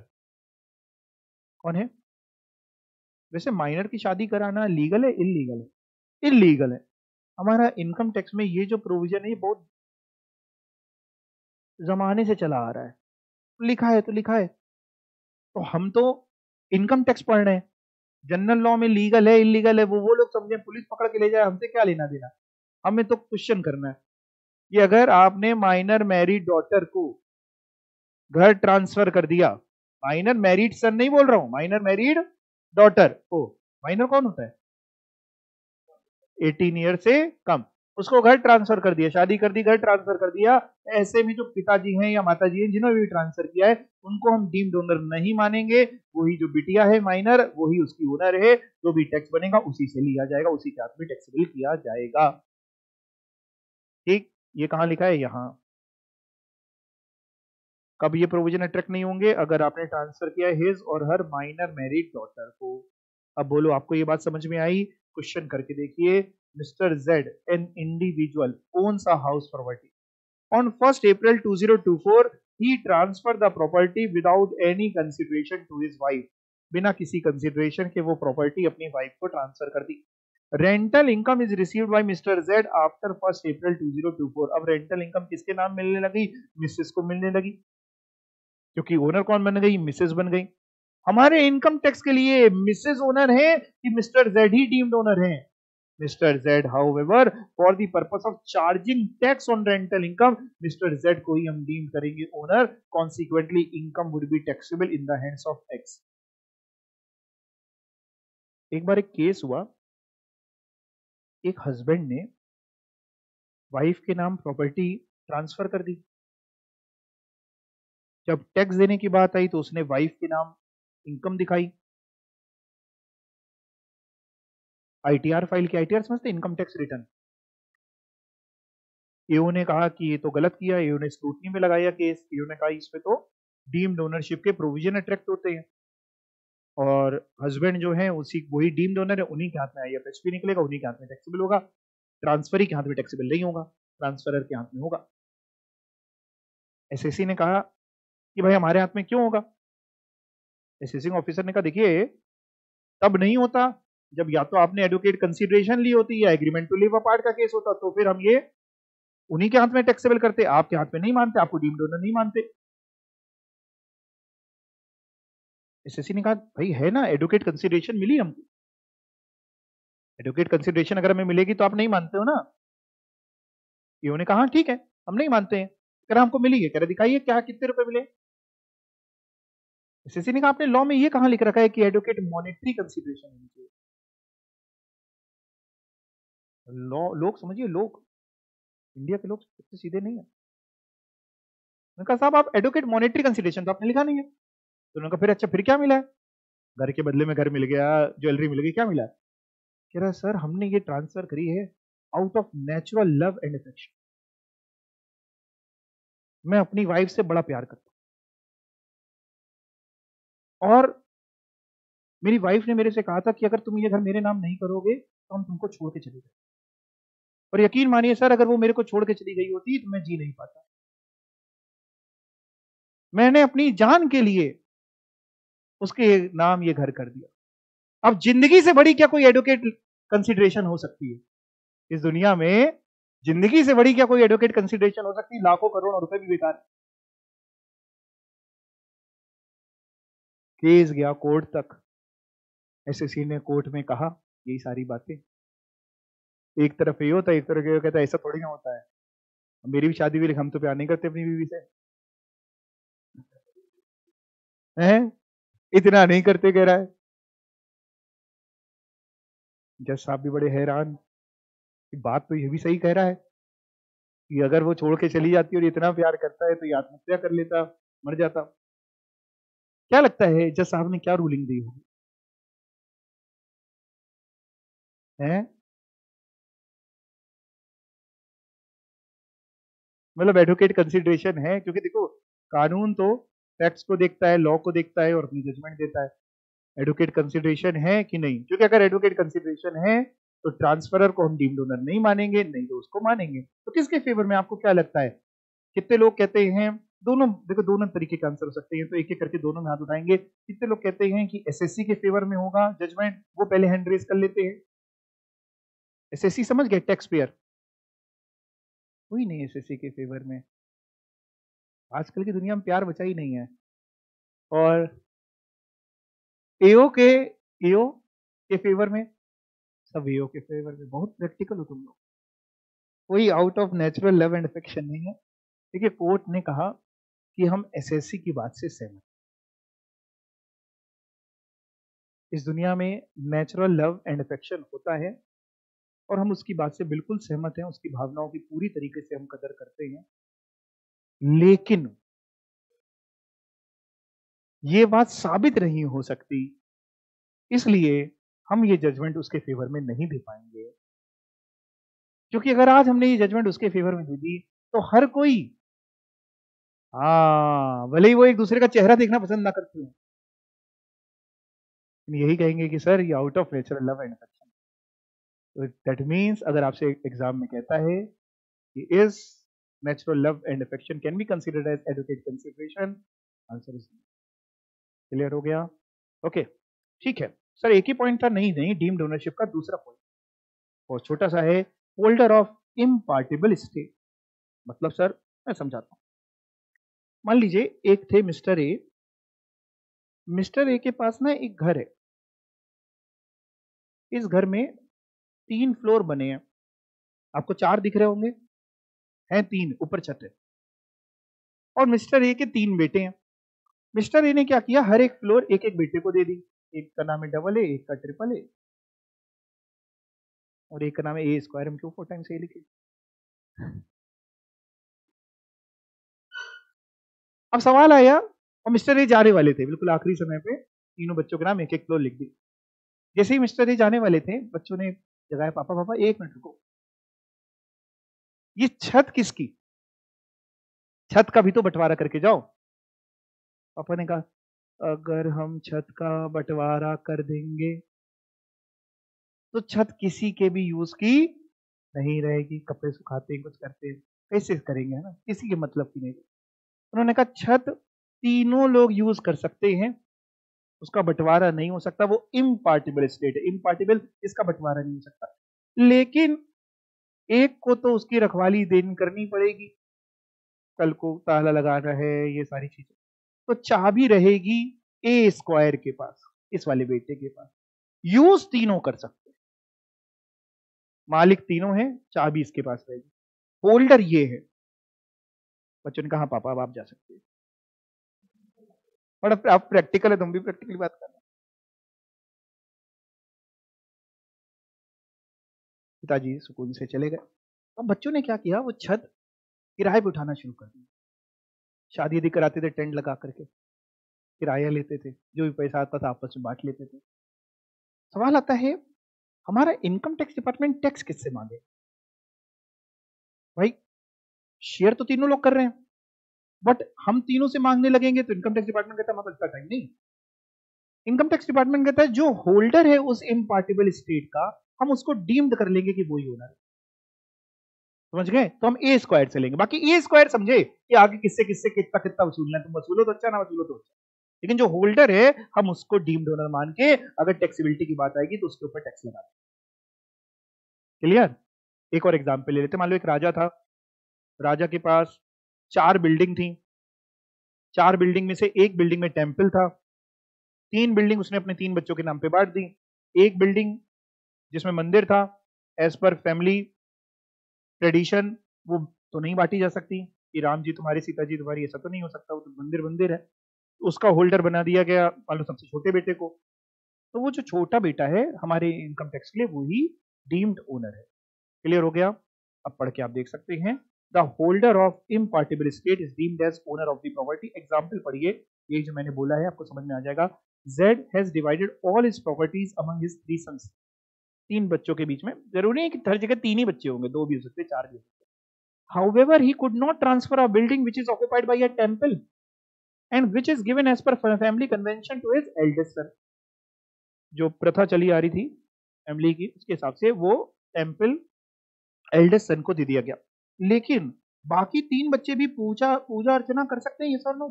कौन है, वैसे माइनर की शादी कराना लीगल है इलीगल है, इलीगल है। हमारा इनकम टैक्स में ये जो प्रोविजन है ये बहुत जमाने से चला आ रहा है, लिखा है तो लिखा है। तो हम तो इनकम टैक्स पढ़ रहे हैं, जनरल लॉ में लीगल है इलीगल है वो लोग समझे, पुलिस पकड़ के ले जाए, हमसे क्या लेना देना, हमें तो क्वेश्चन करना है। ये अगर आपने माइनर मैरिड डॉटर को घर ट्रांसफर कर दिया, माइनर मैरिड सन नहीं बोल रहा हूं, माइनर मैरिड डॉटर को, माइनर कौन होता है 18 ईयर से कम, उसको घर ट्रांसफर कर दिया, शादी कर दी घर ट्रांसफर कर दिया। ऐसे में जो पिताजी हैं या माताजी हैं जिन्होंने भी ट्रांसफर किया है उनको हम डीम्ड ओनर नहीं मानेंगे, वही जो बिटिया है माइनर वही उसकी ओनर है, जो भी टैक्स बनेगा उसी से लिया जाएगा, उसी के हाथ में टैक्सेबल किया जाएगा। ठीक, ये कहां लिखा है, यहां। कब ये प्रोविजन अट्रैक्ट नहीं होंगे, अगर आपने ट्रांसफर किया his or her minor married daughter को। अब बोलो आपको ये बात समझ में आई, क्वेश्चन करके देखिए। Mister Z an individual owns a house property on 1st April 2024 he transferred the property without any consideration to his wife, बिना किसी कंसिडरेशन के वो प्रॉपर्टी अपनी वाइफ को ट्रांसफर कर दी। Rental income is received by Mister Z after 1st April 2024। अब rental income किसके नाम मिलने लगी, मिसेस को मिलने लगी, क्योंकि ओनर कौन बन गई, मिसेस बन गई। हमारे इनकम टैक्स के लिए मिसेस ओनर है कि मिस्टर जेड ही डीम्ड ओनर है, Mr. Z, however, for the purpose of charging tax on rental income, Mr. Z को ही हम डीम करेंगे owner. Consequently, income would be taxable in the hands of X. एक बार एक case हुआ, एक husband ने wife के नाम प्रॉपर्टी ट्रांसफर कर दी. जब टैक्स देने की बात आई तो उसने वाइफ के नाम इनकम दिखाई. आईटीआर फाइल की, आईटीआर समझते, इनकम टैक्स रिटर्न. एओ ने कहा कि ये तो गलत किया. एओ ने स्क्रूटनी में लगाया केस. एओ ने कहा इसमें तो डीम्ड ओनरशिप के प्रोविजन अट्रैक्ट होते हैं और हस्बैंड जो है उसी वही डीम्ड ओनर है, उन्हीं के हाथ में आईएफएसपी निकलेगा, उन्हीं के हाथ में टैक्सेबल होगा. ट्रांसफरी के हाथ में टैक्सेबल नहीं होगा, ट्रांसफरर के हाथ में होगा. एसएससी ने कहा कि भाई हमारे हाथ में क्यों होगा. एसेसिंग ऑफिसर ने कहा देखिए तब नहीं होता जब या तो आपने एडवोकेट कंसीडरेशन ली होती या एग्रीमेंट टू लिव अपार्ट का केस होता, तो फिर हम ये उन्हीं के हाथ में टैक्सेबल करते. आपके हाथ में नहीं मानते, आपको डीम्ड ओनर नहीं मानते. एसएससी ने कहा भाई है ना, एडवोकेट कंसीडरेशन मिली हमको. एडवोकेट कंसीडरेशन अगर हमें मिलेगी तो आप नहीं मानते हो ना. इन्होंने कहा हाँ ठीक है हम नहीं मानते हैं. कह रहा हमको मिली है. कह रहा दिखाइए क्या, कितने रुपए मिले. एसएससी ने कहा आपने लॉ में ये कहां लिख रखा है कि एडवोकेट मॉनेटरी कंसीडरेशन होनी चाहिए. लॉ, लोग समझिए, लोग इंडिया के लोग इतने सीधे नहीं है. मैंने कहा साहब आप एडवोकेट मॉनेटरी कंसीडरेशन तो आपने लिखा नहीं है. तो उन्होंने कहा फिर अच्छा फिर क्या मिला है. घर के बदले में घर मिल गया, ज्वेलरी मिल गई, क्या मिला है. कह रहा सर हमने ये ट्रांसफर करी है out of natural love and affection. मैं अपनी वाइफ से बड़ा प्यार करता हूं और मेरी वाइफ ने मेरे से कहा था कि अगर तुम ये घर मेरे नाम नहीं करोगे तो हम तुमको छोड़ के चले गए. और यकीन मानिए सर अगर वो मेरे को छोड़ के चली गई होती तो मैं जी नहीं पाता. मैंने अपनी जान के लिए उसके नाम ये घर कर दिया. अब जिंदगी से बड़ी क्या कोई एडवोकेट कंसीडरेशन हो सकती है इस दुनिया में. जिंदगी से बड़ी क्या कोई एडवोकेट कंसीडरेशन हो सकती है. लाखों करोड़ों रुपए भी बेकार. केस गया कोर्ट तक. एसएससी ने कोर्ट में कहा यही सारी बातें. एक तरफ ये होता है, एक तरफ ये कहता है ऐसा थोड़ी ना होता है. मेरी भी शादी हुई लेकिन हम तो प्यार नहीं करते अपनी बीवी से. हैं इतना नहीं करते कह रहा है. जज साहब भी बड़े हैरान कि बात तो ये भी सही कह रहा है कि अगर वो छोड़ के चली जाती और इतना प्यार करता है तो ये आत्महत्या कर लेता, मर जाता. क्या लगता है जज साहब ने क्या रूलिंग दी होगी. है मतलब एडवोकेट कंसीडरेशन है क्योंकि देखो कानून तो फैक्ट्स को देखता है, लॉ को देखता है और अपनी जजमेंट देता है. एडवोकेट कंसीडरेशन है कि नहीं. क्योंकि अगर एडवोकेट कंसीडरेशन है तो ट्रांसफरर को हम डीम्ड ओनर नहीं मानेंगे, नहीं तो उसको मानेंगे. तो किसके फेवर में आपको क्या लगता है. कितने लोग कहते हैं दोनों, देखो दोनों तरीके के आंसर हो सकते हैं तो एक एक करके दोनों में हाथ उठाएंगे. कितने लोग कहते हैं कि एसएससी के फेवर में होगा जजमेंट, वो पहले हैंड रेज कर लेते हैं. एसएससी समझ गए, टैक्स पेयर. कोई नहीं एसएससी के फेवर में. आजकल की दुनिया में प्यार बचा ही नहीं है. और एओ के फेवर में, सब एओ के फेवर में. बहुत प्रैक्टिकल हो तुम लोग. कोई out of natural love and affection नहीं है. देखिए कोर्ट ने कहा कि हम एसएससी की बात से सहमत. इस दुनिया में नेचुरल लव एंड अफेक्शन होता है और हम उसकी बात से बिल्कुल सहमत हैं. उसकी भावनाओं की पूरी तरीके से हम कदर करते हैं. लेकिन ये बात साबित नहीं हो सकती, इसलिए हम ये जजमेंट उसके फेवर में नहीं दे पाएंगे. क्योंकि अगर आज हमने ये जजमेंट उसके फेवर में दे दी तो हर कोई, हाँ भले ही वो एक दूसरे का चेहरा देखना पसंद ना करते हो, यही कहेंगे कि सर ये out of natural love and affection. तो दैट मीन्स अगर आपसे एग्जाम में कहता है कि is natural love and affection can be considered as advocate consideration, answer is clear हो गया. ओके ठीक है सर. एक ही पॉइंट था, नहीं नहीं, डीम्ड ओनरशिप का दूसरा पॉइंट और छोटा सा है, होल्डर ऑफ इम्पार्टेबल स्टेट. मतलब सर मैं समझाता हूं. मान लीजिए एक थे मिस्टर ए. मिस्टर ए के पास ना एक घर है. इस घर में 3 फ्लोर बने हैं, आपको 4 दिख रहे होंगे, हैं 3, ऊपर छत है। और मिस्टर ए के 3 बेटे हैं। मिस्टर ए ने क्या किया, हर एक फ्लोर एक एक बेटे को दे दी। एक का नाम है डबल ए, एक का ट्रिपल ए, और एक का नाम है ए स्क्वायर। हम क्यों 4 टाइम्स ए लिखे? अब सवाल आया, और मिस्टर ए जाने वाले थे बिल्कुल आखिरी समय पे, तीनों बच्चों के नाम एक एक फ्लोर लिख दी। जैसे ही मिस्टर ए जाने वाले थे, बच्चों ने जगाया, पापा पापा 1 मिनट रुको, ये छत किसकी? छत का भी तो बंटवारा करके जाओ। पापा ने कहा अगर हम छत का बंटवारा कर देंगे तो छत किसी के भी यूज की नहीं रहेगी। कपड़े सुखाते हैं, कुछ करते हैं, कैसे करेंगे, है ना, किसी के मतलब की नहीं। उन्होंने कहा छत तीनों लोग यूज कर सकते हैं, उसका बंटवारा नहीं हो सकता, वो इम्पार्टिबल स्टेट है। इम्पार्टिबल, इसका बंटवारा नहीं हो सकता। लेकिन एक को तो उसकी रखवाली देनी करनी पड़ेगी, कल को ताला लगाना है, ये सारी चीजें। तो चाबी रहेगी ए स्क्वायर के पास, इस वाले बेटे के पास। यूज तीनों कर सकते हैं, मालिक तीनों हैं, चाबी इसके पास रहेगी। होल्डर ये है। बच्चों ने कहा पापा अब आप जा सकते हैं। और आप प्रैक्टिकल है, तुम भी प्रैक्टिकली बात करना। पिताजी सुकून से चले गए। अब बच्चों ने क्या किया, वो छत किराए पे उठाना शुरू कर दी। शादी यदि कराते थे टेंट लगा करके, किराया लेते थे, जो भी पैसा आता था आपस में बांट लेते थे। सवाल आता है, हमारा इनकम टैक्स डिपार्टमेंट टैक्स किससे मांगे? भाई शेयर तो तीनों लोग कर रहे हैं, बट हम तीनों से मांगने लगेंगे तो इनकम टैक्स डिपार्टमेंट कहता है मतलब इतना टाइम नहीं। इनकम टैक्स डिपार्टमेंट कहता है जो होल्डर है उस इम्पार्टिबल स्टेट का, हम उसको डीम्ड कर लेंगे कि वही ओनर है। समझ गए? तो हम ए स्क्वायर से लेंगे। बाकी ए स्क्वायर समझे कि आगे किससे किससे कितना कितना वसूलना है, तुम वसूलो तो अच्छा, ना वसूलो तो अच्छा। लेकिन जो होल्डर है हम उसको डीम्ड ओनर मान के अगर टैक्सेबिलिटी की बात आएगी तो उसके ऊपर टैक्स लगा देंगे। क्लियर? एक और एग्जांपल ले लेते। मान लो एक राजा था, राजा के पास 4 बिल्डिंग थी। 4 बिल्डिंग में से एक बिल्डिंग में टेम्पल था। 3 बिल्डिंग उसने अपने 3 बच्चों के नाम पे बांट दी। एक बिल्डिंग जिसमें मंदिर था, एज पर फैमिली ट्रेडिशन वो तो नहीं बांटी जा सकती कि राम जी तुम्हारे, सीता जी तुम्हारी, ऐसा तो नहीं हो सकता, वो तो मंदिर मंदिर है। उसका होल्डर बना दिया गया मान लो सबसे छोटे बेटे को। तो वो जो छोटा बेटा है हमारे इनकम टैक्स के लिए, वो ही डीम्ड ओनर है। क्लियर हो गया? अब पढ़ के आप देख सकते हैं, the holder of impartible estate is deemed as owner of the property. Example पढ़िए, ये जो मैंने बोला है आपको समझ में आ जाएगा। Z has divided all his properties among his 3 sons। 3 बच्चों के बीच में, जरूरी है कि हर जगह 3 ही बच्चे होंगे, 2 भी हो सकते, 4 भी हो सकते। However, he could not transfer a building which is occupied by a temple and which is given as per family convention to his eldest son। जो प्रथा चली आ रही थी फैमिली की, उसके हिसाब से वो टेम्पल एल्डेस्ट सन को दे दिया गया। लेकिन बाकी 3 बच्चे भी पूजा पूजा अर्चना कर सकते हैं, ये सर नो,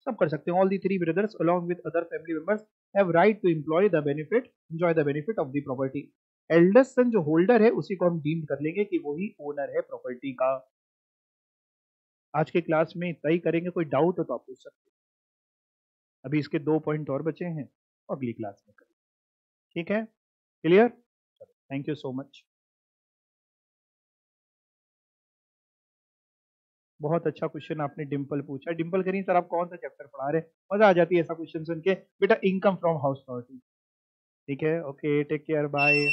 सब कर सकते हैं। All the 3 brothers along with other family members have right to enjoy the benefit of the property. Eldest son जो होल्डर है उसी को हम डीम्ड कर लेंगे कि वो ही ओनर है प्रॉपर्टी का। आज के क्लास में इतना ही करेंगे, कोई डाउट हो तो आप पूछ सकते हैं। अभी इसके 2 पॉइंट और बचे हैं, अगली क्लास में करेंगे। ठीक है? Clear? Thank you so much. बहुत अच्छा क्वेश्चन आपने डिंपल पूछा। डिंपल करिए सर आप कौन सा चैप्टर पढ़ा रहे हैं, मजा आ जाती है ऐसा क्वेश्चन सुन के। बेटा इनकम फ्रॉम हाउस प्रॉपर्टी। ठीक है, ओके, टेक केयर, बाय।